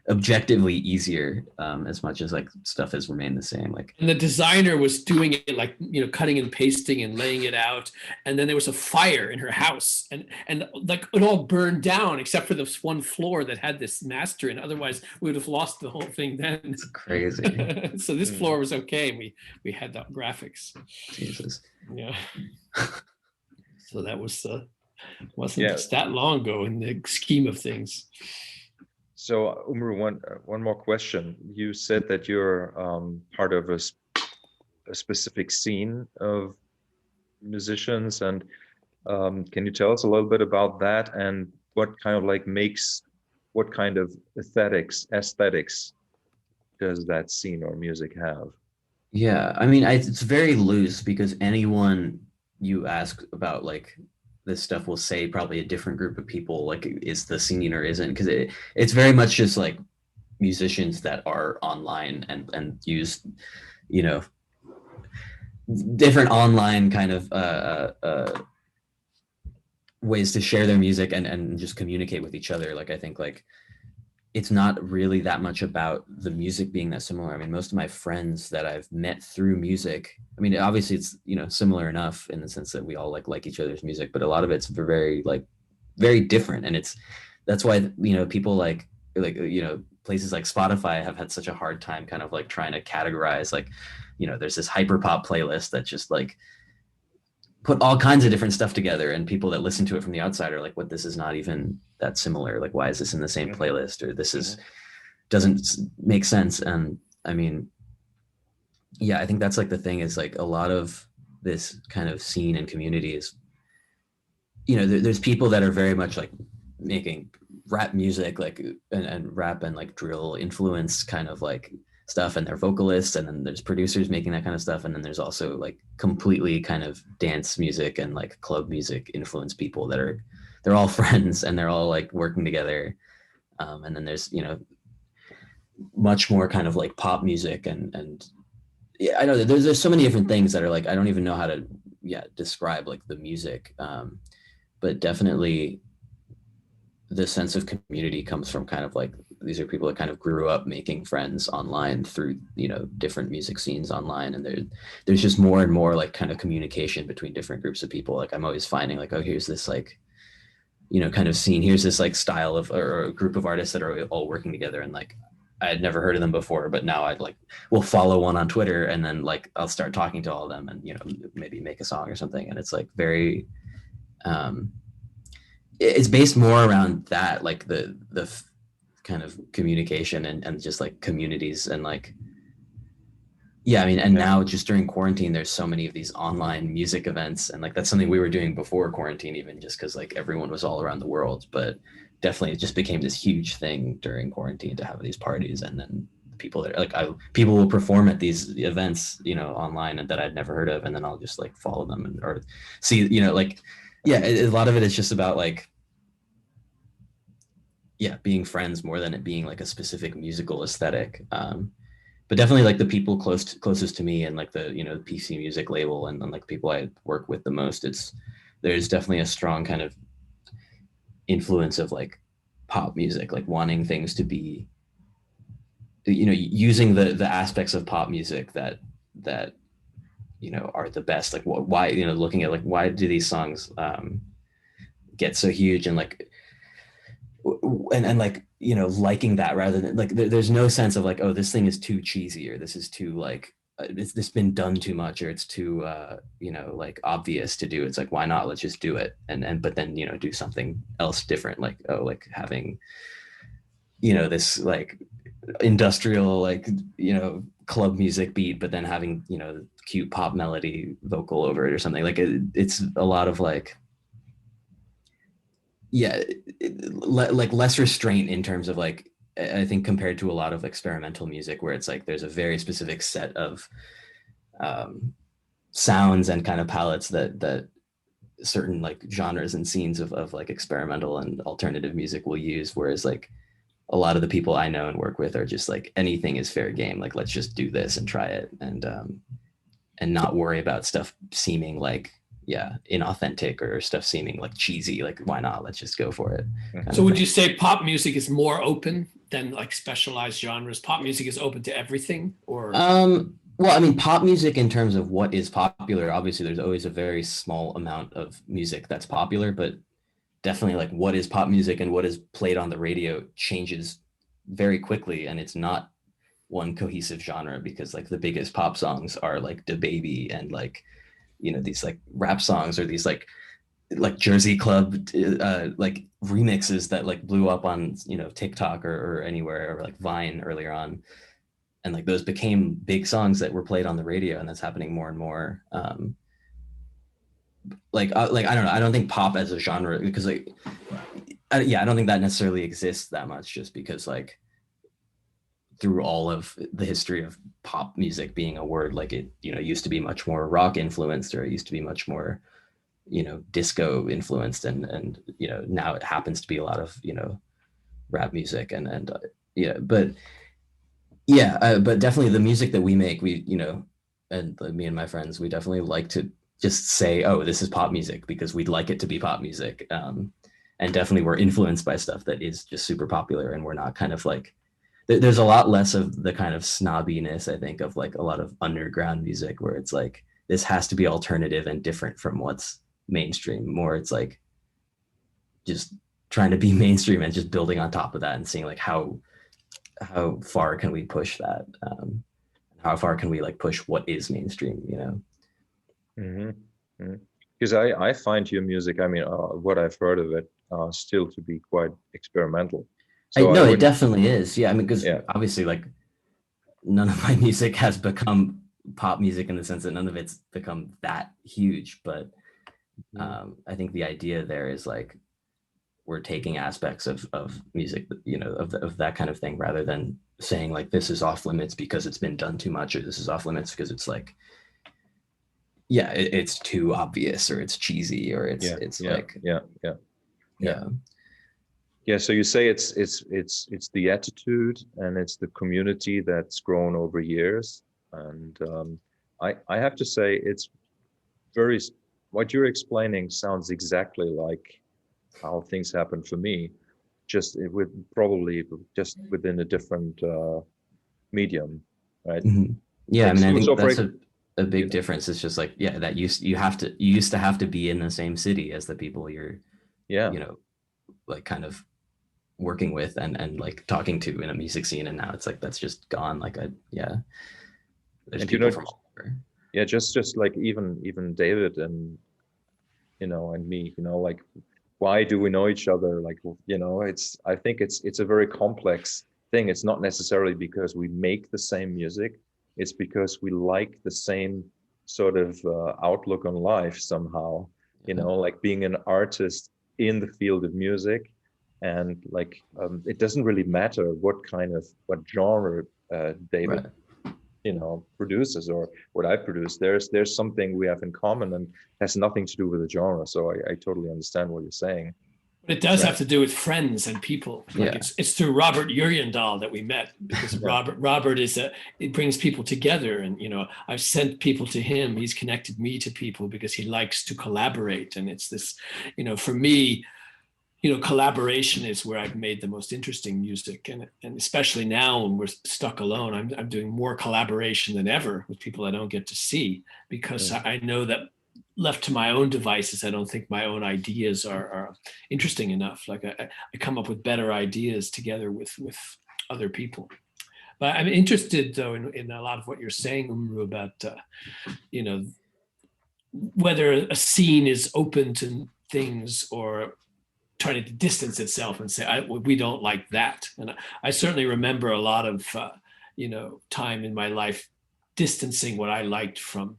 objectively easier, as much as like stuff has remained the same. Like, and the designer was doing it like, cutting and pasting and laying it out, and then there was a fire in her house, and like it all burned down except for this one floor that had this master, and otherwise we would have lost the whole thing then. it's crazy. So this floor was okay. We had that graphics. Jesus. Yeah. So that was wasn't just that long ago in the scheme of things. So Umru, one more question. You said that you're part of a specific scene of musicians, and can you tell us a little bit about that, and what kind of aesthetics does that scene or music have? Yeah, I mean, it's very loose because anyone you ask about like this stuff will say probably a different group of people, like is the scene or isn't, because it's very much just like musicians that are online and use, different online kind of ways to share their music and just communicate with each other. Like I think like it's not really that much about the music being that similar. I mean, most of my friends that I've met through music, I mean, obviously it's, similar enough in the sense that we all like each other's music, but a lot of it's very different. And that's why, people like, places like Spotify have had such a hard time kind of like trying to categorize, like, there's this hyperpop playlist that just like put all kinds of different stuff together, and people that listen to it from the outside are like, what, this is not even that similar. Like, why is this in the same playlist? Or this doesn't make sense. And I mean, yeah, I think that's like the thing is like a lot of this kind of scene and community is, there's people that are very much like making rap music, like, and rap and like drill influence kind of like stuff, and they're vocalists, and then there's producers making that kind of stuff, and then there's also like completely kind of dance music and like club music influenced people that they're all friends and they're all like working together, and then there's much more kind of like pop music and yeah, I know that there's so many different things that are like I don't even know how to describe like the music, but definitely the sense of community comes from kind of like these are people that kind of grew up making friends online through different music scenes online, and there's just more and more like kind of communication between different groups of people. Like I'm always finding like, oh, here's this like kind of scene, here's this like style of or a group of artists that are all working together, and like I had never heard of them before, but now I'd like will follow one on Twitter, and then like I'll start talking to all of them and maybe make a song or something, and it's like very it's based more around that, like the kind of communication and just like communities and like, yeah, I mean, and now just during quarantine, there's so many of these online music events, and like that's something we were doing before quarantine, even just because like everyone was all around the world, but definitely it just became this huge thing during quarantine to have these parties, and then people that like people will perform at these events, online, and that I'd never heard of, and then I'll just like follow them or see, like, yeah, a lot of it is just about like, yeah, being friends more than it being like a specific musical aesthetic. But definitely like the people closest to me and like the, PC music label and like people I work with the most, there's definitely a strong kind of influence of like pop music, like wanting things to be, using the aspects of pop music that are the best. Like why, looking at like, why do these songs get so huge, and like, and like liking that rather than like there's no sense of like, oh, this thing is too cheesy, or this is too like it's been done too much, or it's too like obvious to do. It's like, why not, let's just do it, and but then do something else different, like, oh, like having this like industrial like club music beat, but then having cute pop melody vocal over it or something. Like it's a lot of like, yeah, like less restraint in terms of like, I think compared to a lot of experimental music where it's like there's a very specific set of sounds and kind of palettes that certain like genres and scenes of like experimental and alternative music will use, whereas like a lot of the people I know and work with are just like, anything is fair game, like let's just do this and try it, and not worry about stuff seeming like inauthentic or stuff seeming like cheesy. Like, why not? Let's just go for it. So would you say pop music is more open than like specialized genres? Pop music is open to everything, or? Well, I mean, pop music in terms of what is popular, obviously there's always a very small amount of music that's popular, but definitely like what is pop music and what is played on the radio changes very quickly, and it's not one cohesive genre, because like the biggest pop songs are like DaBaby and like, these like rap songs, or these like Jersey Club like remixes that like blew up on TikTok or anywhere, or like Vine earlier on, and like those became big songs that were played on the radio, and that's happening more and more. I don't know, I don't think pop as a genre, because like I don't think that necessarily exists that much, just because like through all of the history of pop music being a word, like it used to be much more rock influenced, or it used to be much more disco influenced, and now it happens to be a lot of rap music and but definitely the music that we make, we and me and my friends, we definitely like to just say, oh, this is pop music because we'd like it to be pop music, and definitely we're influenced by stuff that is just super popular, and we're not kind of like, there's a lot less of the kind of snobbiness, I think, of like a lot of underground music where it's like, this has to be alternative and different from what's mainstream. More it's like just trying to be mainstream and just building on top of that and seeing like how far can we push that, how far can we like push what is mainstream, Because I find your music, I mean, what I've heard of it, still to be quite experimental. So it definitely is. Yeah, I mean, because obviously like none of my music has become pop music in the sense that none of it's become that huge, but I think the idea there is like, we're taking aspects of music, of that kind of thing, rather than saying like, this is off limits because it's been done too much, or this is off limits because it's like, it's too obvious, or it's cheesy, or it's so you say it's the attitude and it's the community that's grown over years, and I have to say, it's very, what you're explaining sounds exactly like how things happen for me, just with probably just within a different medium, right? Mm-hmm. Yeah, I mean, I think that's a big difference. It's just like, that you used to have to be in the same city as the people you're like kind of working with and like talking to in a music scene, and now it's like that's just gone. Like there's people from all over. Just like even David and and me, like, why do we know each other? Like, I think it's a very complex thing. It's not necessarily because we make the same music. It's because we like the same sort of outlook on life somehow, like being an artist in the field of music. And like, it doesn't really matter what genre David, produces or what I produce. There's something we have in common, and has nothing to do with the genre. So I totally understand what you're saying. But it does have to do with friends and people. Like it's through Robert Uriendahl that we met, because Robert it brings people together, and I've sent people to him. He's connected me to people because he likes to collaborate, and it's this, for me, collaboration is where I've made the most interesting music, and especially now when we're stuck alone, I'm doing more collaboration than ever with people I don't get to see, because I know that left to my own devices, I don't think my own ideas are interesting enough. Like I come up with better ideas together with other people. But I'm interested though in a lot of what you're saying, Umru, about whether a scene is open to things or trying to distance itself and say, we don't like that. And I certainly remember a lot of, time in my life distancing what I liked from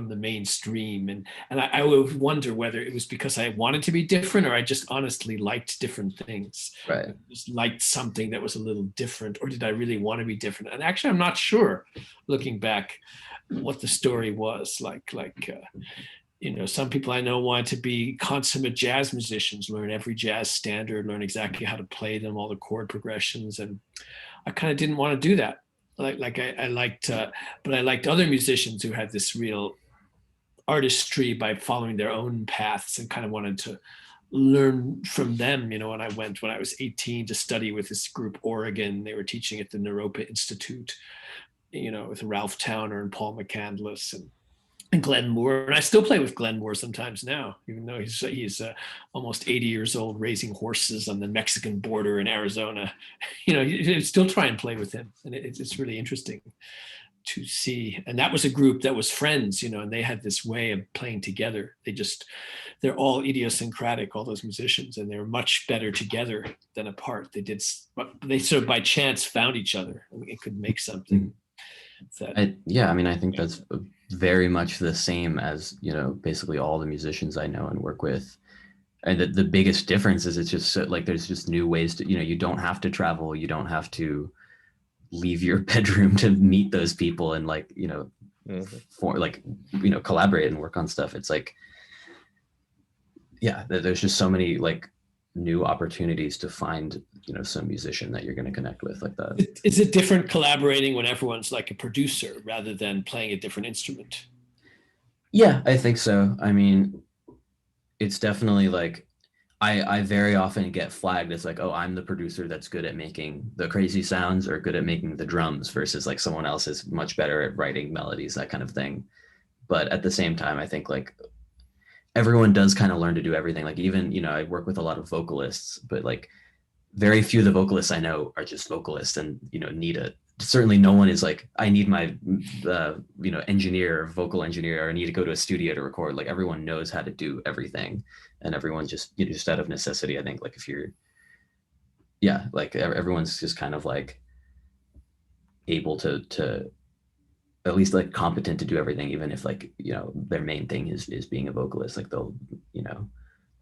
the mainstream. And I would wonder whether it was because I wanted to be different, or I just honestly liked different things. Right. I just liked something that was a little different, or did I really want to be different? And actually, I'm not sure, looking back, what the story was. Some people I know wanted to be consummate jazz musicians, learn every jazz standard, learn exactly how to play them, all the chord progressions. And I kind of didn't want to do that. I liked, but I liked other musicians who had this real artistry by following their own paths, and kind of wanted to learn from them. When I was 18 to study with this group, Oregon, they were teaching at the Naropa Institute, with Ralph Towner and Paul McCandless and Glenn Moore. And I still play with Glenn Moore sometimes now, even though he's almost 80 years old, raising horses on the Mexican border in Arizona. You still try and play with him, and it's really interesting to see. And that was a group that was friends, and they had this way of playing together. They're all idiosyncratic, all those musicians, and they were much better together than apart. They sort of by chance found each other, and it could make something. I think that's very much the same as, basically all the musicians I know and work with. And the biggest difference is it's just like, there's just new ways to, you don't have to travel. You don't have to leave your bedroom to meet those people and collaborate and work on stuff. It's like, there's just so many new opportunities to find, some musician that you're going to connect with like that. Is it different collaborating when everyone's like a producer rather than playing a different instrument? Yeah, I think so. I mean, it's definitely I very often get flagged as oh, I'm the producer that's good at making the crazy sounds or good at making the drums, versus someone else is much better at writing melodies, that kind of thing. But at the same time, I think everyone does kind of learn to do everything. Even, I work with a lot of vocalists, but very few of the vocalists I know are just vocalists and, certainly no one is I need my, vocal engineer, or I need to go to a studio to record. Everyone knows how to do everything, and everyone just out of necessity. I think if you're, everyone's just kind of able to at least competent to do everything, even if their main thing is being a vocalist. They'll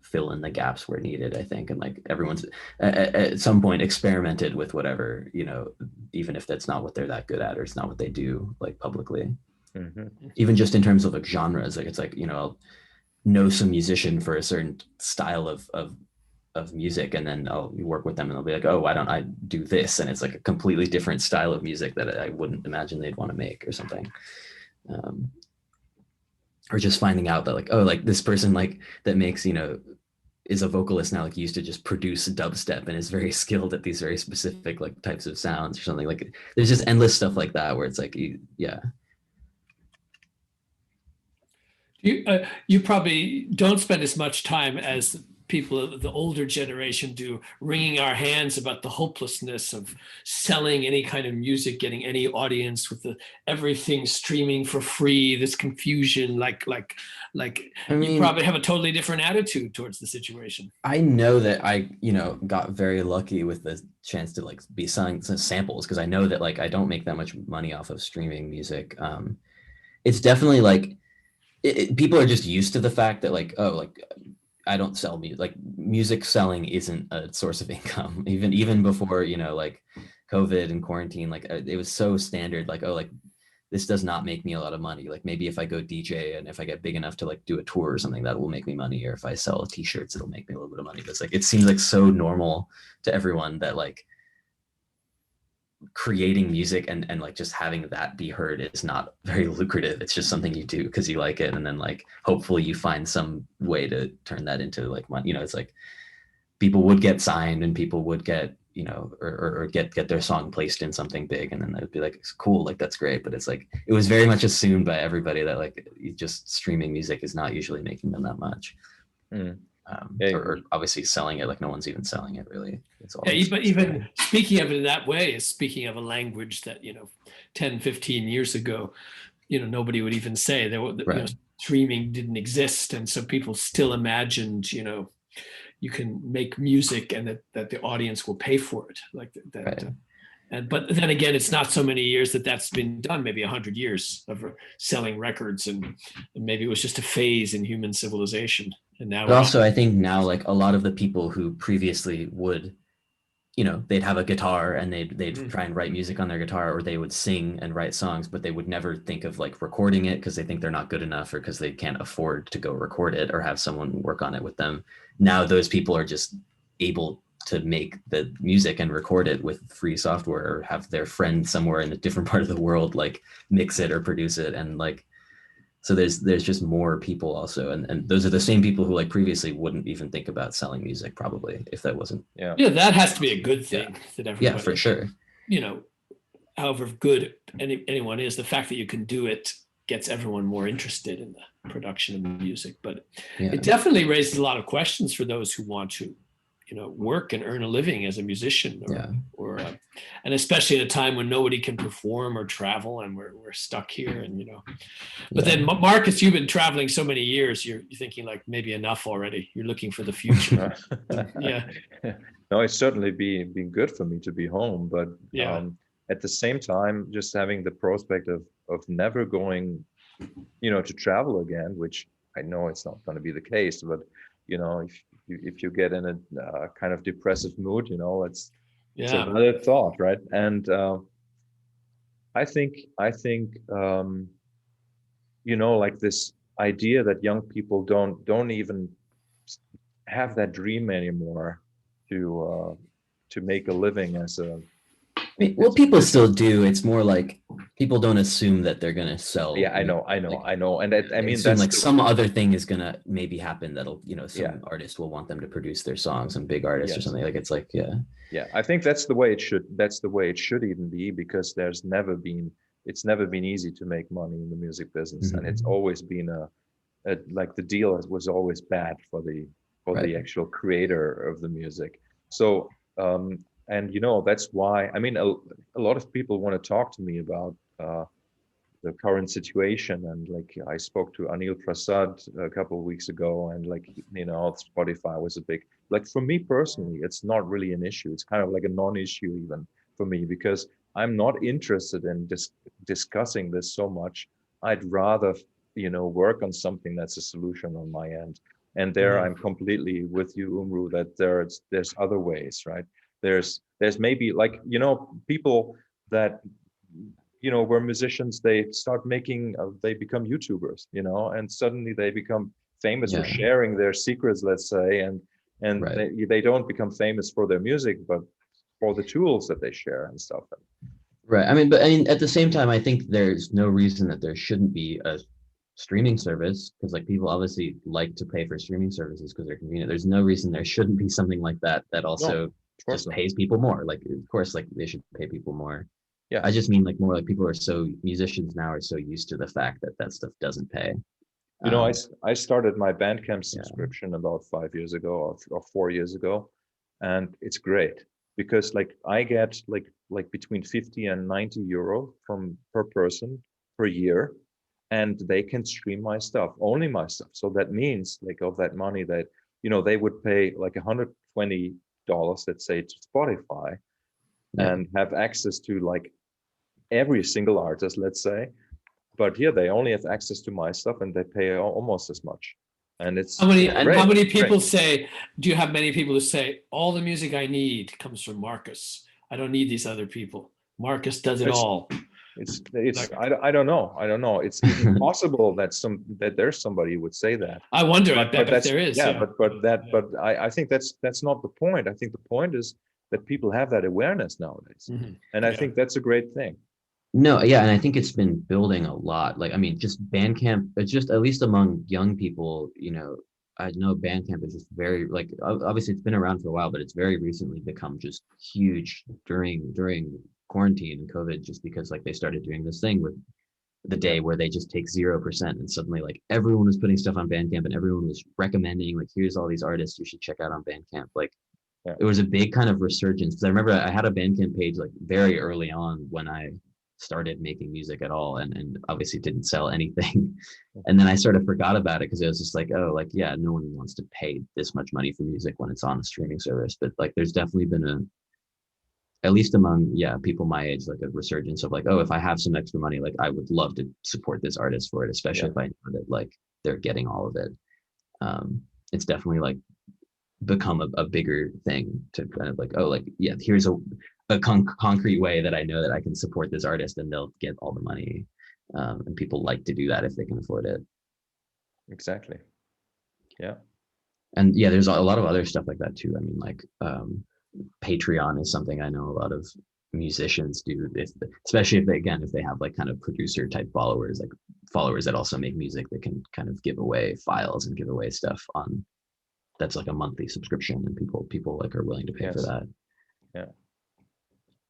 fill in the gaps where needed, I think. And everyone's at some point experimented with whatever, even if that's not what they're that good at, or it's not what they do publicly. Mm-hmm. Even just in terms of genres, it's I'll know some musician for a certain style of music, and then I'll work with them and they'll be oh, why don't I do this? And it's a completely different style of music that I wouldn't imagine they'd want to make or something. Or just finding out that this person that makes, is a vocalist now, used to just produce dubstep and is very skilled at these very specific types of sounds or something. There's just endless stuff like that where it's yeah. You probably don't spend as much time as people of the older generation do, wringing our hands about the hopelessness of selling any kind of music, getting any audience, with everything streaming for free, this confusion. You probably have a totally different attitude towards the situation. I know that I, got very lucky with the chance to be selling some samples, because I know that I don't make that much money off of streaming music. It's definitely people are just used to the fact that I don't sell music. Music selling isn't a source of income. Even before, COVID and quarantine, it was so standard. This does not make me a lot of money. Maybe if I go DJ and if I get big enough to do a tour or something, that will make me money. Or if I sell t-shirts, it'll make me a little bit of money. But it seems so normal to everyone that creating music and just having that be heard is not very lucrative. It's just something you do because you like it, and then hopefully you find some way to turn that into money. It's people would get signed and people would get or get their song placed in something big, and then they'd be it's cool, that's great. But it's it was very much assumed by everybody that just streaming music is not usually making them that much. Or obviously selling it, no one's even selling it really. It's all but even speaking of it in that way is speaking of a language that 10, 15 years ago nobody would even say. Right. Streaming didn't exist, and so people still imagined you can make music and that the audience will pay for it that. Right. But then again, it's not so many years that's been done, maybe 100 years of selling records, and maybe it was just a phase in human civilization. And now, but also I think now a lot of the people who previously would, they'd have a guitar and they'd try and write music on their guitar, or they would sing and write songs, but they would never think of recording it because they think they're not good enough, or because they can't afford to go record it or have someone work on it with them. Now those people are just able to make the music and record it with free software, or have their friend somewhere in a different part of the world mix it or produce it. And So there's just more people also, and those are the same people who like previously wouldn't even think about selling music probably if that wasn't. Yeah, that has to be a good thing that everybody. Yeah, for sure. You know, however good anyone is, the fact that you can do it gets everyone more interested in the production of music. But it definitely raises a lot of questions for those who want to, you know, work and earn a living as a musician, or and especially at a time when nobody can perform or travel, and we're stuck here, and you know. But then, Marcus, you've been traveling so many years. You're thinking like maybe enough already. You're looking for the future. Yeah. No, it's certainly been good for me to be home, but at the same time, just having the prospect of never going, you know, to travel again, which I know it's not going to be the case, but you know, if you get in a kind of depressive mood, you know, it's another thought, right? And I think you know, like this idea that young people don't even have that dream anymore to make a living as a. Well, people still do. It's more like people don't assume that they're gonna sell. Yeah, I know, and I mean that's like some other thing is gonna maybe happen that'll, you know, some artist will want them to produce their songs, some big artist or something. Like it's like yeah. I think that's the way it should. That's the way it should even be, because it's never been easy to make money in the music business, and it's always been like the deal was always bad for the actual creator of the music. So. And you know, that's why, I mean, a lot of people want to talk to me about the current situation, and like I spoke to Anil Prasad a couple of weeks ago, and like, you know, Spotify was a big, like for me personally, it's not really an issue. It's kind of like a non-issue even for me, because I'm not interested in discussing this so much. I'd rather, you know, work on something that's a solution on my end. And there I'm completely with you, Umru, that there's other ways, right? There's maybe, like, you know, people that, you know, were musicians, they start making, they become YouTubers, you know, and suddenly they become famous for sharing their secrets, let's say, and they don't become famous for their music, but for the tools that they share and stuff. Right. I mean, at the same time, I think there's no reason that there shouldn't be a streaming service, because like people obviously like to pay for streaming services because they're convenient. There's no reason there shouldn't be something like that also just pays people more. Like, of course, like they should pay people more. Yeah. I just mean like more like musicians now are so used to the fact that stuff doesn't pay. You know, I started my Bandcamp subscription about 5 years ago or 4 years ago, and it's great because like I get like between 50 and 90 euro per person per year, and they can stream my stuff, only my stuff. So that means like of that money that, you know, they would pay like $120, let's say, to Spotify, and have access to like every single artist, let's say. But here they only have access to my stuff, and they pay almost as much. And it's how many people say, do you have many people who say, all the music I need comes from Marcus, I don't need these other people, Marcus does it all? It's I don't know. It's even possible that there's somebody who would say that. I wonder. I bet there is. But I think that's not the point. I think the point is that people have that awareness nowadays, and I think that's a great thing. No, and I think it's been building a lot. Like, I mean, just Bandcamp, it's just, at least among young people, you know, I know Bandcamp is just very, like, obviously it's been around for a while, but it's very recently become just huge during quarantine and COVID, just because like they started doing this thing with the day where they just take 0%, and suddenly like everyone was putting stuff on Bandcamp, and everyone was recommending like, here's all these artists you should check out on Bandcamp. Like it was a big kind of resurgence, because I remember I had a Bandcamp page like very early on when I started making music at all, and obviously didn't sell anything. And then I sort of forgot about it because it was just like, oh, like, yeah, no one wants to pay this much money for music when it's on a streaming service. But like there's definitely been at least among people my age, like a resurgence of like, oh, if I have some extra money, like I would love to support this artist for it, especially if I know that like they're getting all of it. It's definitely like become a bigger thing to kind of like, oh, like, yeah, here's a concrete way that I know that I can support this artist and they'll get all the money. And people like to do that if they can afford it. Exactly. Yeah. And yeah, there's a lot of other stuff like that too. I mean, like Patreon is something I know a lot of musicians do, especially if they have like kind of producer type followers, like followers that also make music that can kind of give away files and give away stuff on, that's like a monthly subscription, and people like are willing to pay for that.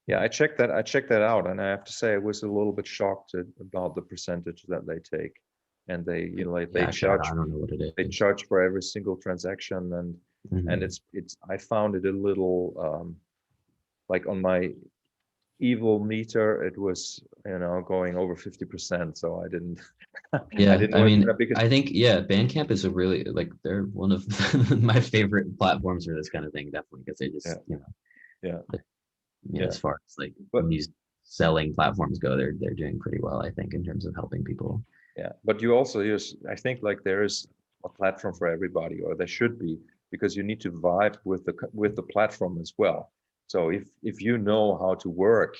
Yeah, I checked that out, and I have to say I was a little bit shocked about the percentage that they take. And they, you know, like they charge, I don't know what it is. They charge for every single transaction, and it's I found it a little like on my evil meter, it was, you know, going over 50%. So I didn't. Yeah, I mean, because I think Bandcamp is a really, like, they're one of my favorite platforms for this kind of thing, definitely, because they just as far as like these selling platforms go, they're doing pretty well, I think, in terms of helping people. Yeah, but you also use, I think, like there is a platform for everybody, or there should be, because you need to vibe with the platform as well. So if you know how to work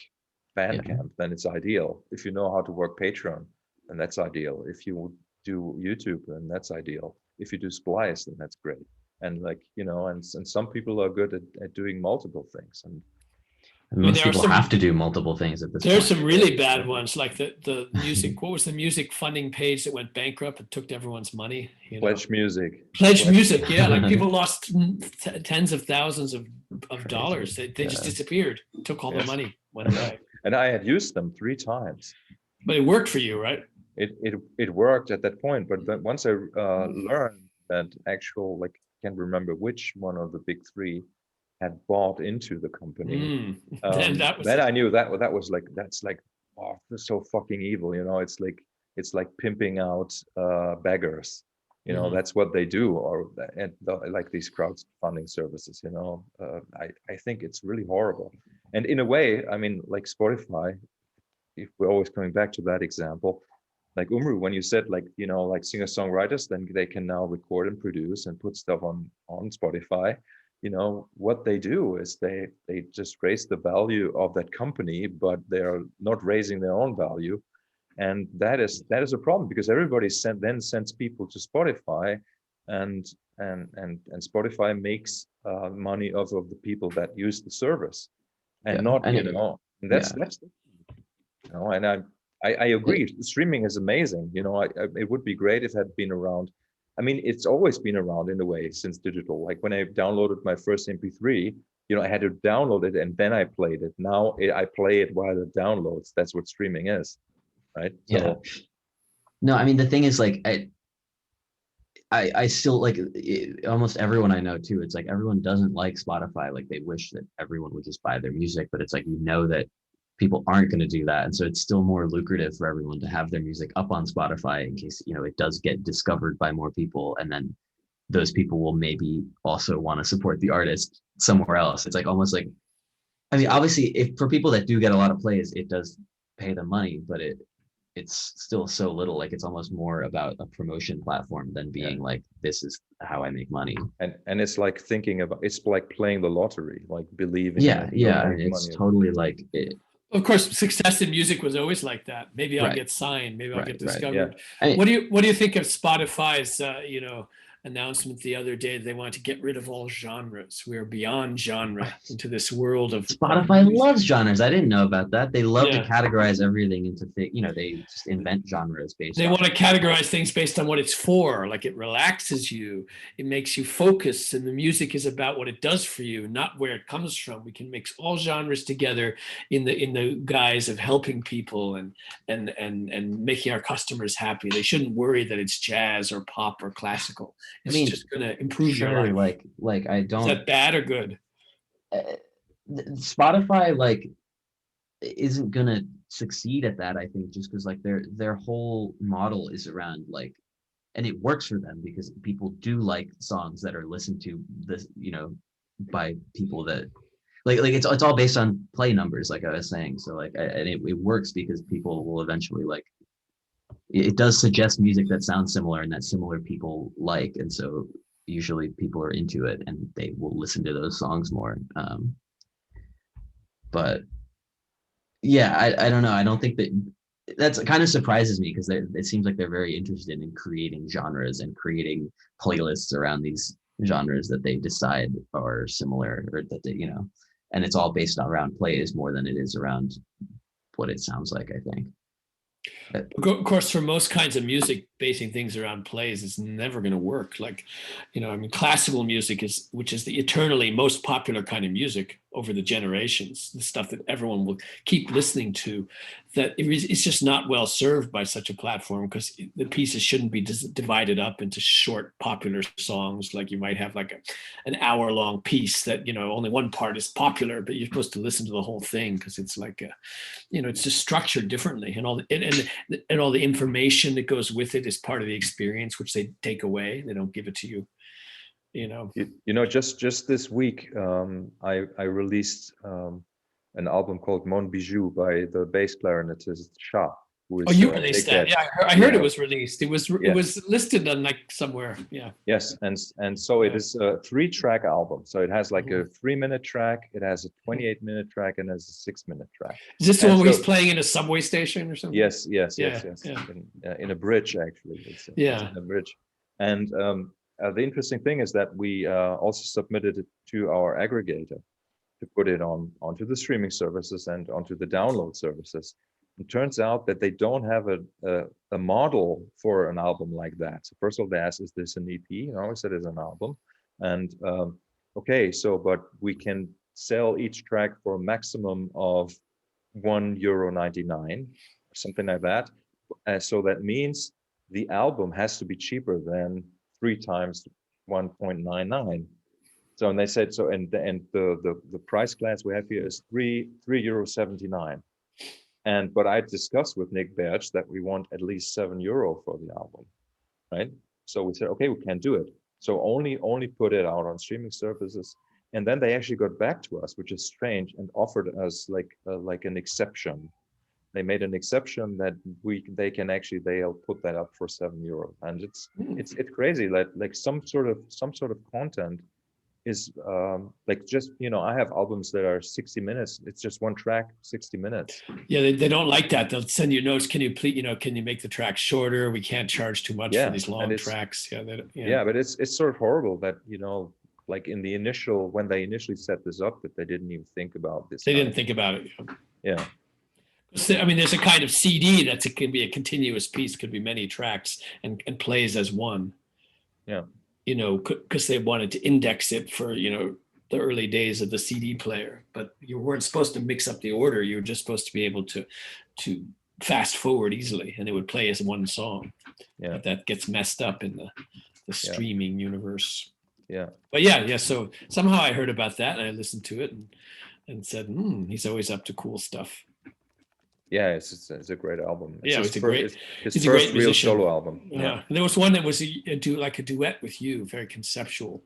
Bandcamp, then it's ideal. If you know how to work Patreon, then that's ideal. If you do YouTube, then that's ideal. If you do Splice, then that's great. And like, you know, and some people are good at doing multiple things. And most people have to do multiple things at this point. There's some really bad ones, like the music. What was the music funding page that went bankrupt and took everyone's money? You know? Pledge Music. Pledge Music, yeah. Like people lost tens of thousands of dollars. They just disappeared, took all the money, went away. And I had used them 3 times. But it worked for you, right? It worked at that point. But then once I learned that actual, like, I can't remember which one of the big 3 had bought into the company, then I knew that was like, that's like, oh, that's so fucking evil, you know. It's like pimping out beggars, you know. That's what they do, like these crowdfunding services, you know. I think it's really horrible. And in a way, I mean, like Spotify, if we're always coming back to that example, like Umru, when you said, like, you know, like singer-songwriters, then they can now record and produce and put stuff on Spotify. You know, what they do is they just raise the value of that company, but they're not raising their own value. And that is a problem, because everybody then sends people to Spotify, and Spotify makes money off of the people that use the service, and you know, that's you know. And I agree, streaming is amazing, you know. It would be great if it had been around. I mean, it's always been around in a way since digital. Like when I downloaded my first MP3, you know, I had to download it and then I played it. Now I play it while it downloads. That's what streaming is, right? Yeah. No, I mean, the thing is, like, I still, like, almost everyone I know too, it's like everyone doesn't like Spotify. Like, they wish that everyone would just buy their music, but it's like, you know, that people aren't going to do that, and so it's still more lucrative for everyone to have their music up on Spotify in case, you know, it does get discovered by more people, and then those people will maybe also want to support the artist somewhere else. It's like almost like, I mean, obviously, if for people that do get a lot of plays, it does pay them money, but it's still so little. Like, it's almost more about a promotion platform than being like, this is how I make money. And it's like it's like playing the lottery, like believing. I mean, it's totally like it. Of course, success in music was always like that. Maybe I'll get signed. Maybe I'll get discovered. Yeah. What do you think of Spotify's you know, announcement the other day that they wanted to get rid of all genres? We're beyond genre into this world of Spotify loves genres. I didn't know about that. They love to categorize everything into you know, they just invent genres based. They want to categorize things based on what it's for. Like, it relaxes you, it makes you focus, and the music is about what it does for you, not where it comes from. We can mix all genres together in the guise of helping people and making our customers happy. They shouldn't worry that it's jazz or pop or classical. It's just going to improve your life. Like I don't. Is that bad or good? Spotify, like, isn't going to succeed at that, I think, just because, like, their whole model is around, like, and it works for them because people do like songs that are listened to, this, you know, by people that like it's all based on play numbers, like I was saying. So, like, and it works because people will eventually, like, it does suggest music that sounds similar and that similar people like, and so usually people are into it and they will listen to those songs more. But yeah, I don't know. I don't think that's kind of surprises me, because it seems like they're very interested in creating genres and creating playlists around these genres that they decide are similar, or that they, you know, and it's all based around plays more than it is around what it sounds like, I think. Of course, for most kinds of music, basing things around plays is never going to work. Like, I mean, classical music which is the eternally most popular kind of music over the generations, the stuff that everyone will keep listening to, that it's just not well served by such a platform, because the pieces shouldn't be divided up into short popular songs. Like you might have like an hour-long piece that, only one part is popular, but you're supposed to listen to the whole thing because it's like it's just structured differently, and all the information that goes with it is part of the experience, which they take away. They don't give it to you. Just this week, I released an album called Mon Bijou by the bass clarinetist Shah. You released that? Yeah, I heard it was released. It was listed on like somewhere. Yeah. Yes, and so it is a 3-track album. So it has like a 3-minute track, it has a 28-minute track, and has a 6-minute track. Is this the one where he's playing in a subway station or something? Yes. In a bridge, actually. It's in a bridge. And the interesting thing is that we also submitted it to our aggregator to put it onto the streaming services and onto the download services. It turns out that they don't have a model for an album like that. So first of all, they asked, is this an EP? I always said it's an album. And but we can sell each track for a maximum of €1.99 or something like that. So that means the album has to be cheaper than 3 times 1.99. So, and they said, so, and the price class we have here is €3.79. But I discussed with Nick Berge that we want at least €7 for the album, right? So we said, okay, we can do it. So only put it out on streaming services. And then they actually got back to us, which is strange, and offered us like an exception. They made an exception that they'll put that up for €7, and it's crazy. Like some sort of content is like just I have albums that are 60 minutes. It's just one track, 60 minutes. Yeah, they don't like that. They'll send you notes. Can you please can you make the track shorter? We can't charge too much for these long tracks. Yeah, but it's sort of horrible that like when they initially set this up, that they didn't even think about this. They didn't think about it. Yeah. I mean, there's a kind of CD it can be a continuous piece, could be many tracks and plays as one. Yeah. Because they wanted to index it for, the early days of the CD player, but you weren't supposed to mix up the order. You were just supposed to be able to fast forward easily, and it would play as one song. Yeah. But that gets messed up in the streaming universe. Yeah. But so somehow I heard about that, and I listened to it and said, he's always up to cool stuff. Yeah, it's a great album. It's his first real solo album. Yeah. And there was one that was a duet with you, very conceptual,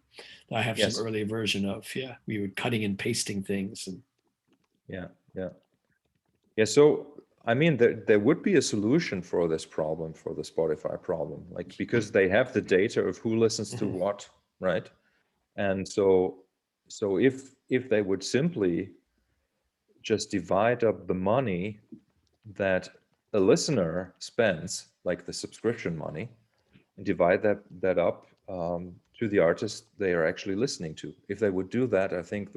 that I have some early version of. Yeah, we were cutting and pasting things. And yeah. So I mean, there would be a solution for this problem, for the Spotify problem, like because they have the data of who listens to what, right? And so if they would simply just divide up the money that a listener spends, like the subscription money, and divide that up to the artist they are actually listening to. If they would do that, I think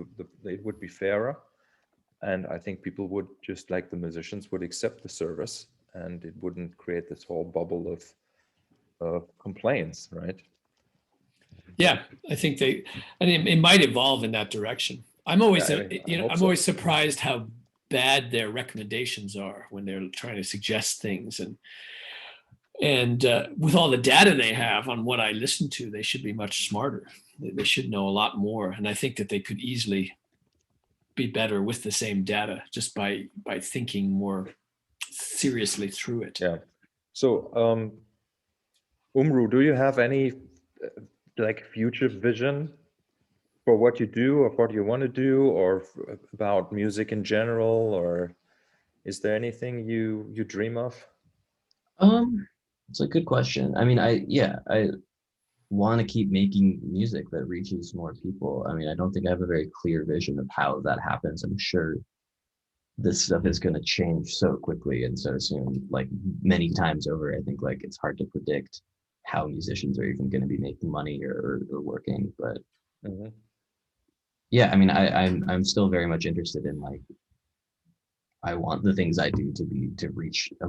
it would be fairer, and I think people would, just like the musicians, would accept the service, and it wouldn't create this whole bubble of complaints, right? Yeah, I think it might evolve in that direction. I'm always always surprised how bad their recommendations are when they're trying to suggest things, and with all the data they have on what I listen to, they should be much smarter. They should know a lot more, and I think that they could easily be better with the same data just by thinking more seriously through it. Yeah. So Umru, do you have any like future vision for what you do, or what you want to do, or about music in general, or is there anything you dream of? It's a good question. I mean, I want to keep making music that reaches more people. I mean, I don't think I have a very clear vision of how that happens. I'm sure this stuff is going to change so quickly and so soon, like many times over. I think like it's hard to predict how musicians are even going to be making money or working, but yeah, I mean, I'm still very much interested in like I want the things I do to reach a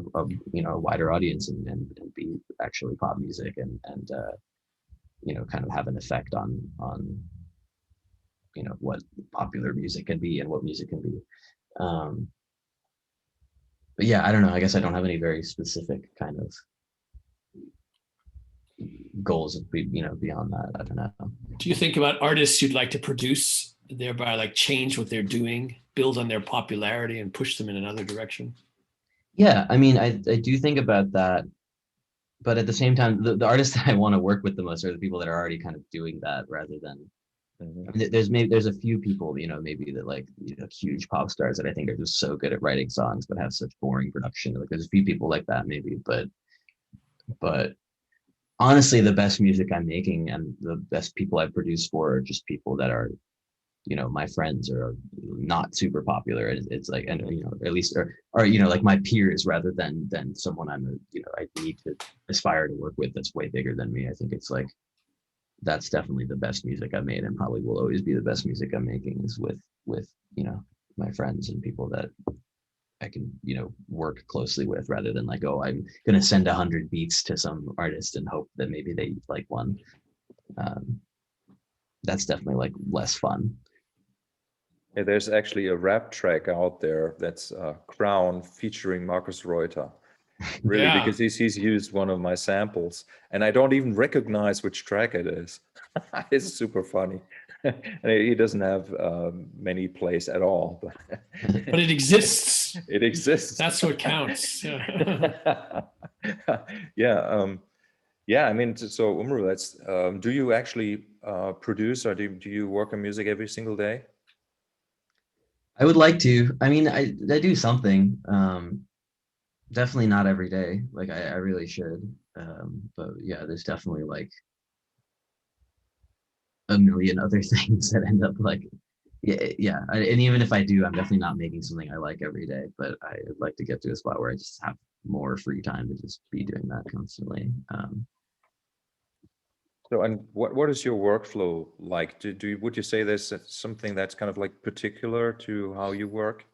you know, a wider audience and be actually pop music and you know, kind of have an effect on you know, what popular music can be and what music can be. But yeah, I don't know. I guess I don't have any very specific kind of goals of you know, beyond that. I don't know. Do you think about artists you'd like to produce, thereby like change what they're doing, build on their popularity, and push them in another direction? Yeah, I mean, I do think about that, but at the same time, the artists that I want to work with the most are the people that are already kind of doing that, rather than. I mean, there's a few people, you know, maybe that like, you know, huge pop stars that I think are just so good at writing songs but have such boring production. Like there's a few people like that maybe, but honestly, the best music I'm making and the best people I produce for are just people that are, you know, my friends or not super popular. It's like, and you know, at least or you know, like my peers, rather than someone you know, I need to aspire to work with that's way bigger than me. I think it's like that's definitely the best music I've made, and probably will always be the best music I'm making is with you know, my friends and people that I can, you know, work closely with, rather than like, oh, I'm gonna send 100 beats to some artist and hope that maybe they like one. That's definitely like less fun. Yeah, there's actually a rap track out there that's Crown featuring Marcus Reuter. Really, Yeah. because he's used one of my samples, and I don't even recognize which track it is. It's super funny. And he doesn't have many plays at all, But it exists. It exists. That's what counts. Yeah. Yeah. I mean, so Umru, that's do you actually produce, or do you work on music every single day? I would like to. I mean, I do something. Definitely not every day. Like I really should. But yeah, there's definitely like a million other things that end up like, yeah. And even if I do, I'm definitely not making something I like every day. But I would like to get to a spot where I just have more free time to just be doing that constantly. So, and what is your workflow like? Would you say there's something that's kind of like particular to how you work?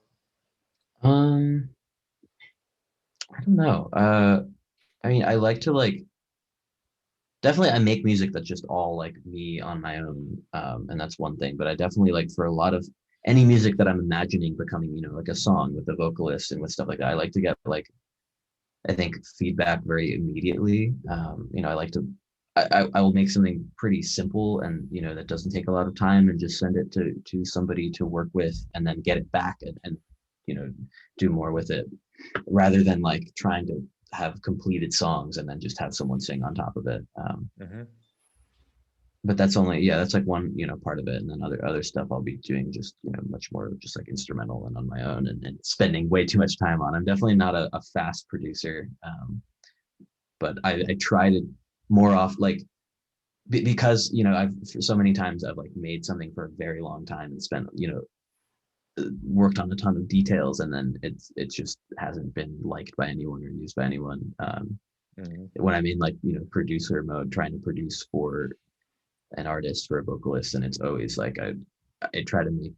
I don't know. I mean, I like to like, definitely I make music that's just all like me on my own. And that's one thing, but I definitely like, for a lot of any music that I'm imagining becoming, you know, like a song with a vocalist and with stuff like that, I like to get like, I think, feedback very immediately. You know, I like to, I will make something pretty simple and, you know, that doesn't take a lot of time, and just send it to somebody to work with, and then get it back and you know, do more with it, rather than like trying to have completed songs and then just have someone sing on top of it. But that's only, yeah, that's like one, you know, part of it. And then other stuff I'll be doing just, you know, much more just like instrumental and on my own, and spending way too much time on. I'm definitely not a fast producer. But I try to more off like, because, you know, I've, for so many times I've like made something for a very long time and spent, you know, worked on a ton of details, and then it just hasn't been liked by anyone or used by anyone. When I'm in like, you know, producer mode, trying to produce for an artist, for a vocalist, and it's always like I try to make,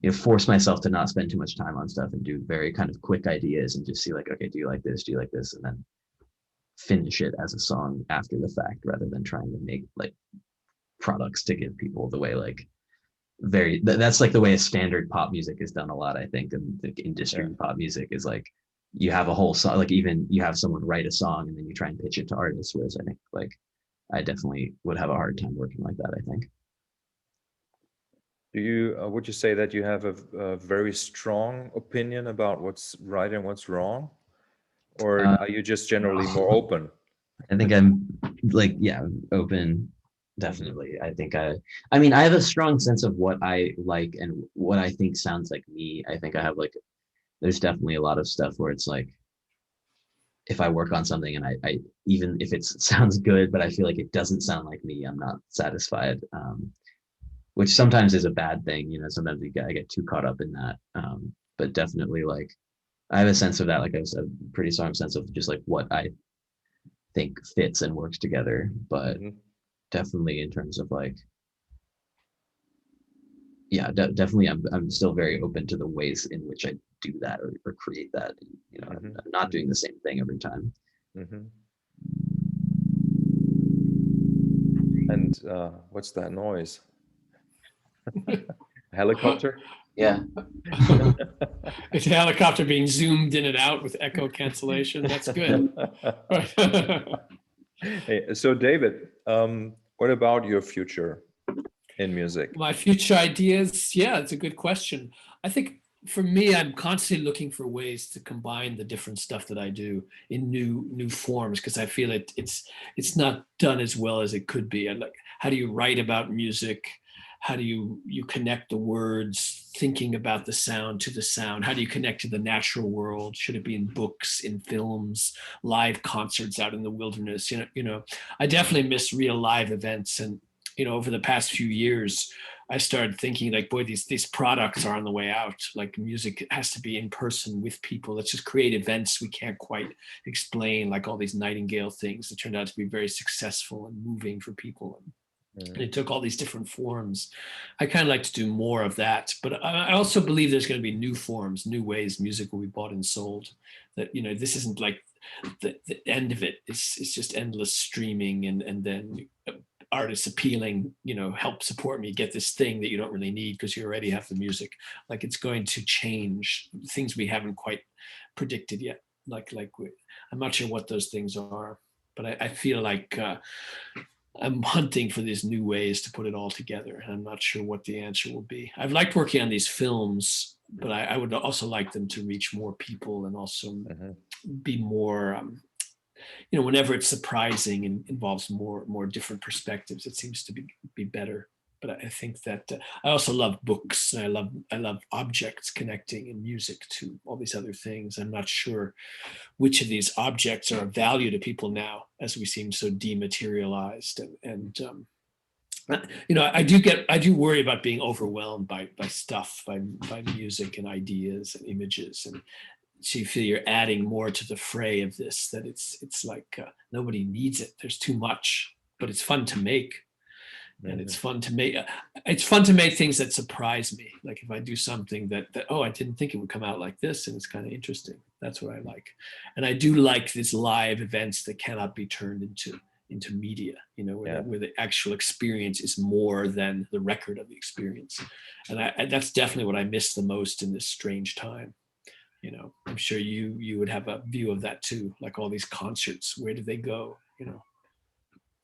you know, force myself to not spend too much time on stuff and do very kind of quick ideas and just see like, okay, do you like this, do you like this, and then finish it as a song after the fact, rather than trying to make like products to give people, the way like that's like the way a standard pop music is done a lot, I think. And the industry in pop music is like, you have a whole song, like even you have someone write a song and then you try and pitch it to artists, whereas I think like I definitely would have a hard time working like that, I think. Do you would you say that you have a very strong opinion about what's right and what's wrong, or are you just generally more open? I think I'm like, yeah, open, definitely. I think I mean, I have a strong sense of what I like and what I think sounds like me. I think I have like, there's definitely a lot of stuff where it's like, if I work on something and I even if it sounds good, but I feel like it doesn't sound like me, I'm not satisfied. Which sometimes is a bad thing, you know. Sometimes I get too caught up in that. But definitely like, I have a sense of that, like a pretty strong sense of just like what I think fits and works together. But definitely in terms of like, yeah, definitely, I'm still very open to the ways in which I do that or create that. You know, I'm not doing the same thing every time. And what's that noise? Helicopter? Yeah. It's a helicopter being zoomed in and out with echo cancellation. That's good. Hey, so David, what about your future in music? My future ideas, yeah, it's a good question. I think for me, I'm constantly looking for ways to combine the different stuff that I do in new forms, because I feel it's not done as well as it could be. And like, how do you write about music? How do you connect the words, thinking about the sound to the sound? How do you connect to the natural world? Should it be in books, in films, live concerts out in the wilderness? I definitely miss real live events. And over the past few years, I started thinking like, boy, these products are on the way out. Like, music has to be in person with people. Let's just create events we can't quite explain, like all these Nightingale things that turned out to be very successful and moving for people. And it took all these different forms. I kind of like to do more of that, but I also believe there's going to be new forms, new ways music will be bought and sold. That this isn't like the end of it. It's just endless streaming, and then artists appealing, help support me get this thing that you don't really need because you already have the music. Like, it's going to change things we haven't quite predicted yet. I'm not sure what those things are, but I feel like I'm hunting for these new ways to put it all together. I'm not sure what the answer will be. I've liked working on these films, but I would also like them to reach more people and also be more, whenever it's surprising and involves more different perspectives, it seems to be better. But I think that I also love books. And I love objects connecting and music to all these other things. I'm not sure which of these objects are of value to people now, as we seem so dematerialized. And I do worry about being overwhelmed by stuff, by music and ideas and images, and so you feel you're adding more to the fray of this. That it's like nobody needs it. There's too much, but it's fun to make. And it's fun to make things that surprise me. Like, if I do something that I didn't think it would come out like this, and it's kind of interesting. That's what I like. And I do like these live events that cannot be turned into media, where the actual experience is more than the record of the experience. And that's definitely what I miss the most in this strange time. I'm sure you would have a view of that too. Like, all these concerts, where do they go?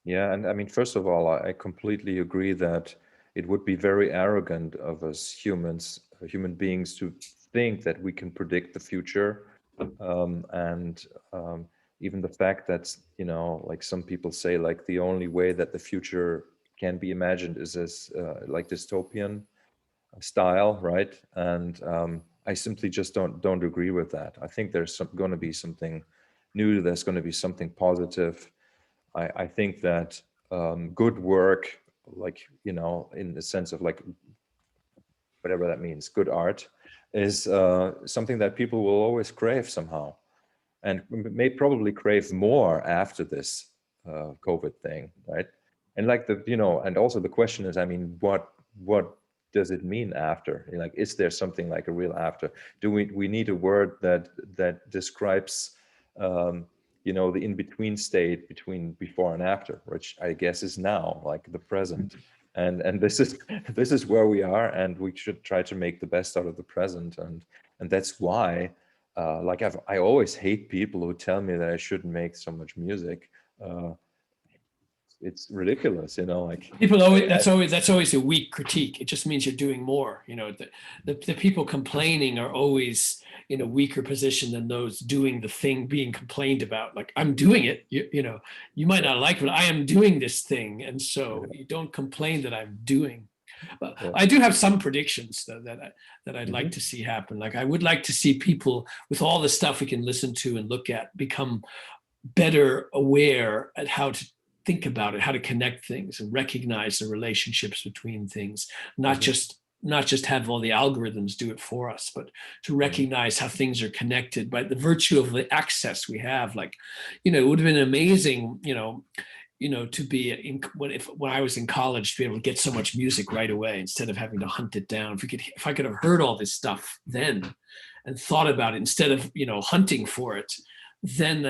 Yeah, and I mean, first of all, I completely agree that it would be very arrogant of us human beings, to think that we can predict the future. Even the fact that, like some people say, like the only way that the future can be imagined is as like dystopian style, right? And I simply just don't agree with that. I think there's going to be something new. There's going to be something positive. I think that good work, like, in the sense of like, whatever that means, good art, is something that people will always crave somehow, and may probably crave more after this COVID thing, right? And like and also the question is, I mean, what does it mean after? Like, is there something like a real after? Do we need a word that describes the in-between state between before and after, which I guess is now, like the present. And this is where we are, and we should try to make the best out of the present. And that's why I always hate people who tell me that I shouldn't make so much music. It's ridiculous, like people always, that's always a weak critique. It just means you're doing more. The people complaining are always in a weaker position than those doing the thing being complained about. Like, I'm doing it, you might not like it, but I am doing this thing. And so you don't complain that I'm doing. But I do have some predictions though, that I'd like to see happen. Like, I would like to see people, with all the stuff we can listen to and look at, become better aware at how to think about it, how to connect things and recognize the relationships between things, not just have all the algorithms do it for us, but to recognize how things are connected by the virtue of the access we have. Like, it would have been amazing, to be when I was in college, to be able to get so much music right away instead of having to hunt it down. If I could have heard all this stuff then and thought about it instead of, hunting for it, then,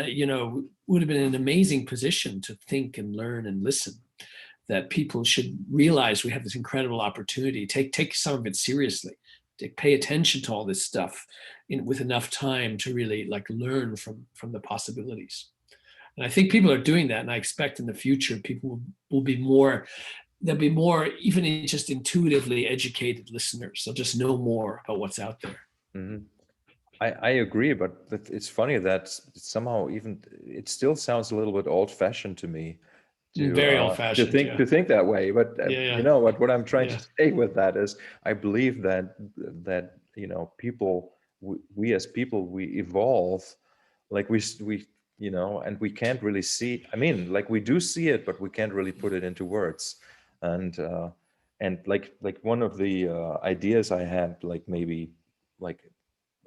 would have been an amazing position to think and learn and listen. That people should realize we have this incredible opportunity. Take some of it seriously. Pay attention to all this stuff with enough time to really learn from the possibilities. And I think people are doing that. And I expect in the future, people will be more, there'll be more even just intuitively educated listeners. They'll just know more about what's out there. Mm-hmm. I agree, but it's funny that somehow even it still sounds a little bit old-fashioned to me. Very old-fashioned to think that way, but what I'm trying to say with that is I believe that people, we as people, we evolve, we and we can't really see, I mean, we do see it, but we can't really put it into words. And one of the ideas I had maybe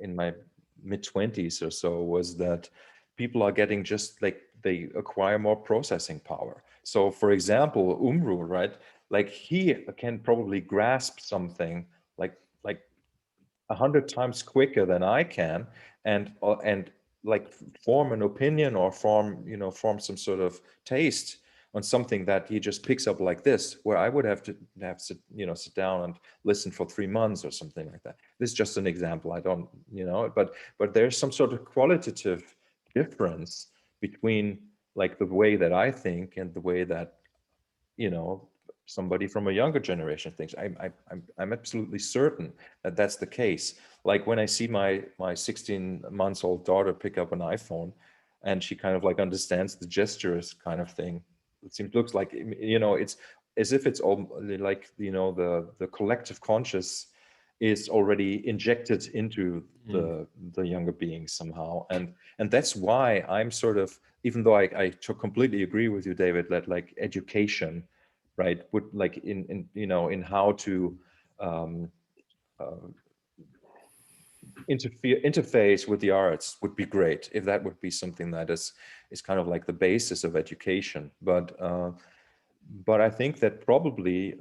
in my mid-20s or so was that people are getting just they acquire more processing power. So for example, Umru, right? He can probably grasp something like 100 times quicker than I can, and form an opinion or form some sort of taste on something that he just picks up like this, where I would have to sit down and listen for 3 months or something like that. This is just an example. I don't, but there's some sort of qualitative difference between the way that I think and the way that somebody from a younger generation thinks. I'm absolutely certain that that's the case. When I see my 16-month-old daughter pick up an iPhone, and she kind of understands the gestures kind of thing. Looks like it's as if it's all the collective conscious is already injected into the younger beings somehow, and that's why I'm sort of, even though I completely agree with you, David, that education, right, would in how to interface with the arts would be great, if that would be something that is kind of the basis of education. But I think that probably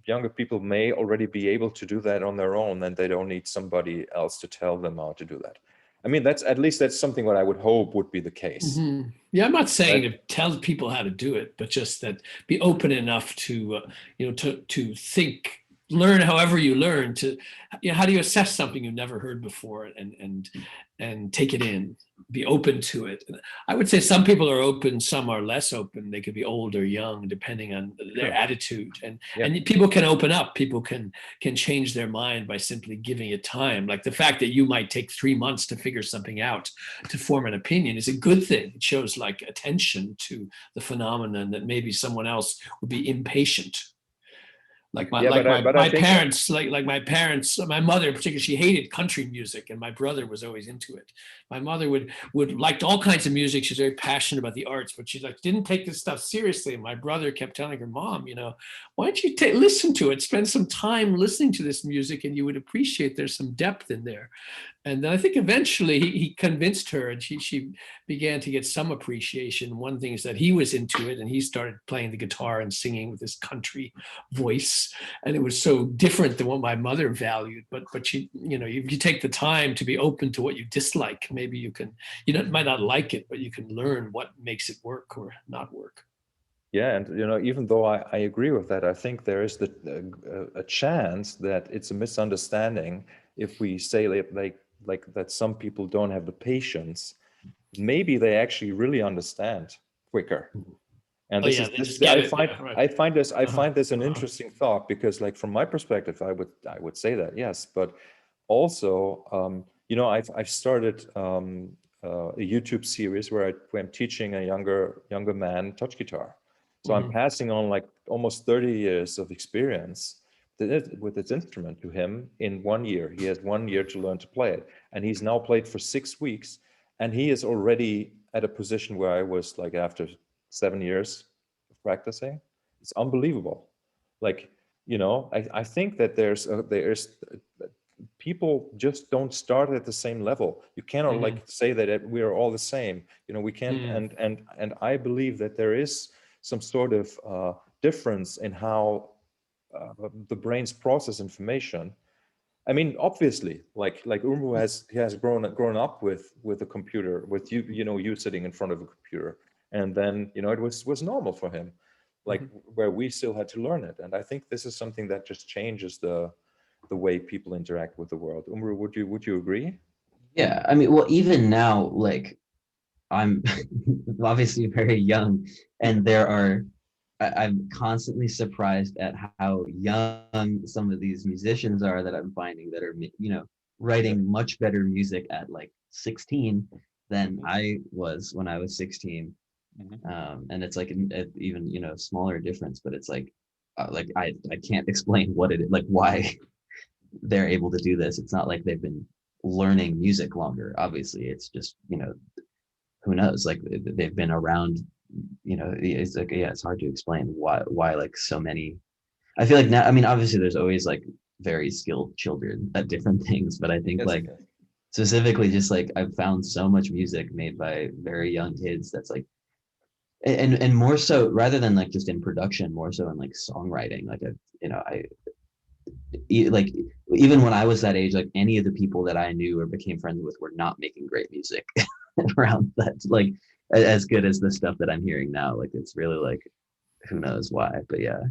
younger people may already be able to do that on their own, and they don't need somebody else to tell them how to do that. I mean, that's something what I would hope would be the case. Mm-hmm. Yeah, I'm not saying to tell people how to do it, but just that be open enough to to think, learn however you learn, to how do you assess something you've never heard before, and take it in, be open to it. I would say some people are open, some are less open. They could be old or young, depending on their attitude. And people can open up. People can change their mind by simply giving it time. Like the fact that you might take 3 months to figure something out, to form an opinion, is a good thing. It shows attention to the phenomenon that maybe someone else would be impatient. My parents, my mother in particular, she hated country music, and my brother was always into it. My mother would liked all kinds of music. She's very passionate about the arts, but she didn't take this stuff seriously. And my brother kept telling her, "Mom, why don't you listen to it? Spend some time listening to this music, and you would appreciate there's some depth in there." And then I think eventually he convinced her, and she began to get some appreciation. One thing is that he was into it, and he started playing the guitar and singing with his country voice, and it was so different than what my mother valued. But she, if you take the time to be open to what you dislike, maybe you can, might not like it, but you can learn what makes it work or not work. Yeah, and even though I agree with that, I think there is a chance that it's a misunderstanding if we say like that some people don't have the patience. Maybe they actually really understand quicker. And I find this an interesting thought, because I'm my perspective, I would say that, yes, but also I've started a YouTube series where I'm teaching a younger man touch guitar. So I'm passing on almost 30 years of experience with this instrument to him in 1 year. He has 1 year to learn to play it, and he's now played for 6 weeks, and he is already at a position where I was after 7 years of practicing. It's unbelievable. I think that there's people just don't start at the same level. You cannot like say that we are all the same. You know, we can't. And I believe that there is some sort of difference in how the brains process information. I mean, obviously, like Umru has grown up with a computer, with you sitting in front of a computer, and then it was normal for him, like where we still had to learn it. And I think this is something that just changes the way people interact with the world. Umru, would you agree? Yeah, I mean, well, even now, like I'm obviously very young, and I'm constantly surprised at how young some of these musicians are that I'm finding that are, writing much better music at like 16 than I was when I was 16. And it's like an even, smaller difference, but it's like I can't explain what it is, like why they're able to do this. It's not like they've been learning music longer. Obviously, it's just, who knows, like they've been around. It's like, yeah, it's hard to explain why like so many. I feel like now, I mean, obviously there's always like very skilled children at different things, but I think specifically just like I've found so much music made by very young kids that's like, and more so rather than like just in production, more so in like songwriting. Like like even when I was that age, like any of the people that I knew or became friends with were not making great music around that, like as good as the stuff that I'm hearing now. Like it's really like, who knows why, but yeah.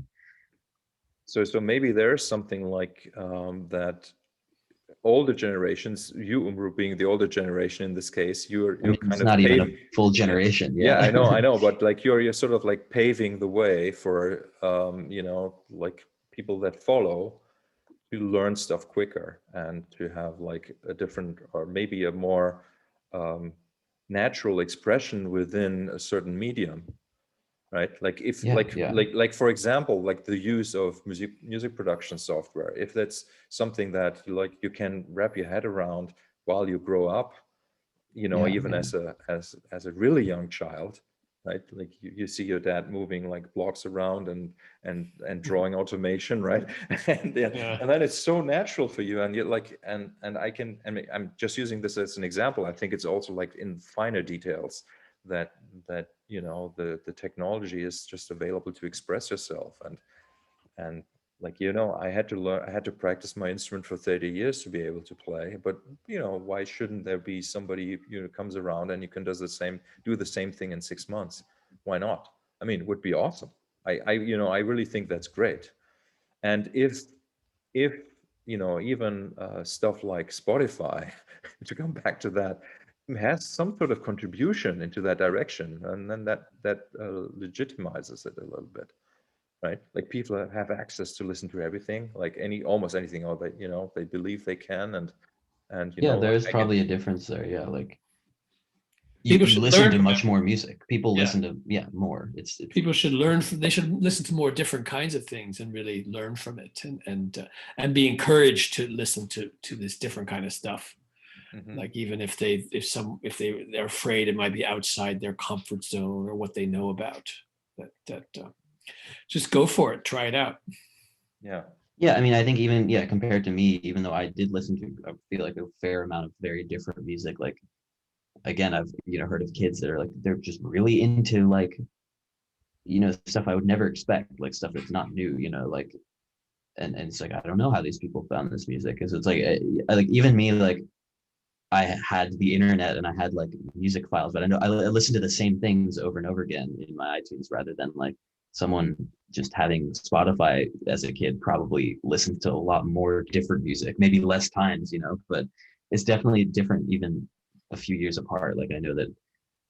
So maybe there's something like that older generations, you Umru being the older generation in this case, you're kind it's of not even a full generation. Yeah, I know, but like you're sort of like paving the way for like people that follow to learn stuff quicker and to have like a different or maybe a more natural expression within a certain medium, right? Like if like for example, like the use of music production software, if that's something that like you can wrap your head around while you grow up, even as a really young child, right? Like you see your dad moving like blocks around and drawing automation, right? and then it's so natural for you, and you're like, and I'm just using this as an example. I think it's also like in finer details that the technology is just available to express yourself, and like I had to practice my instrument for 30 years to be able to play, but why shouldn't there be somebody comes around and you can do the same thing in 6 months? Why not? I mean, it would be awesome. I really think that's great. And if even stuff like Spotify to come back to that, has some sort of contribution into that direction, and then that legitimizes it a little bit. Right, like people have access to listen to everything, like almost anything, or they believe they can, and there's probably a difference there. Yeah, like you People should listen learn to from much it. more music. People listen to more. It's People should learn they should listen to more different kinds of things and really learn from it, and be encouraged to listen to this different kind of stuff. Like even if they're afraid it might be outside their comfort zone or what they know about, that just go for it, try it out. Yeah, I mean, I think even compared to me, even though I did listen to, I feel like a fair amount of very different music. Like again, I've heard of kids that are like, they're just really into like stuff I would never expect, like stuff that's not new, like and it's like, I don't know how these people found this music, because it's like even me, like I had the internet and I had like music files, but I know I listened to the same things over and over again in my iTunes, rather than like someone just having Spotify as a kid probably listened to a lot more different music, maybe less times, but it's definitely different even a few years apart. Like I know that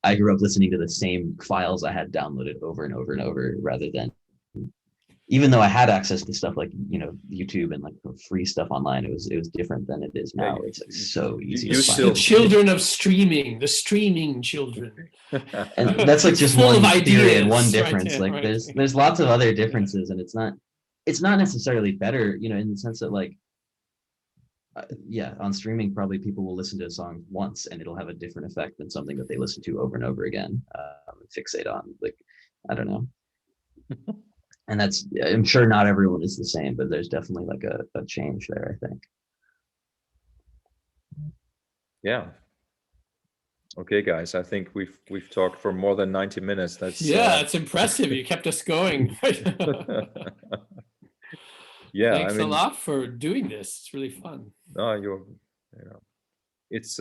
I grew up listening to the same files I had downloaded over and over and over, rather than, even though I had access to stuff like YouTube and like free stuff online, it was different than it is now. It's like so easy to find. The children of streaming, the streaming children. And that's like just one theory and one difference. Right, like there's lots of other differences, and it's not necessarily better, in the sense that like on streaming probably people will listen to a song once and it'll have a different effect than something that they listen to over and over again, fixate on. Like I don't know. And I'm sure not everyone is the same, but there's definitely like a change there, I think. Yeah. Okay, guys, I think we've talked for more than 90 minutes. That's it's impressive. You kept us going. Yeah, Thanks a lot for doing this. It's really fun. No, it's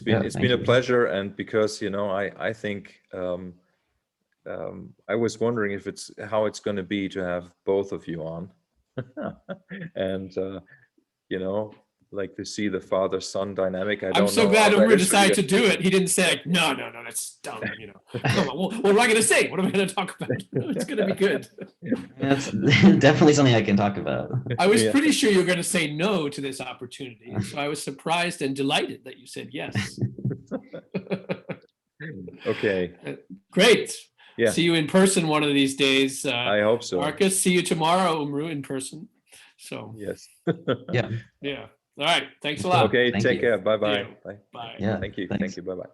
been a pleasure, and because I think I was wondering if how it's going to be to have both of you on, and like to see the father-son dynamic. I'm so glad Umru decided to do it. He didn't say like, no, that's dumb. Come on. What am I going to say? What am I going to talk about? It's going to be good. That's definitely something I can talk about. I was pretty sure you were going to say no to this opportunity, so I was surprised and delighted that you said yes. Okay. Great. Yeah. See you in person one of these days. I hope so. Marcus, see you tomorrow, Umru, in person. So. Yes. Yeah. All right. Thanks a lot. Okay. Take care. Bye-bye. Bye. Yeah. Thank you. Thanks. Thank you. Bye-bye.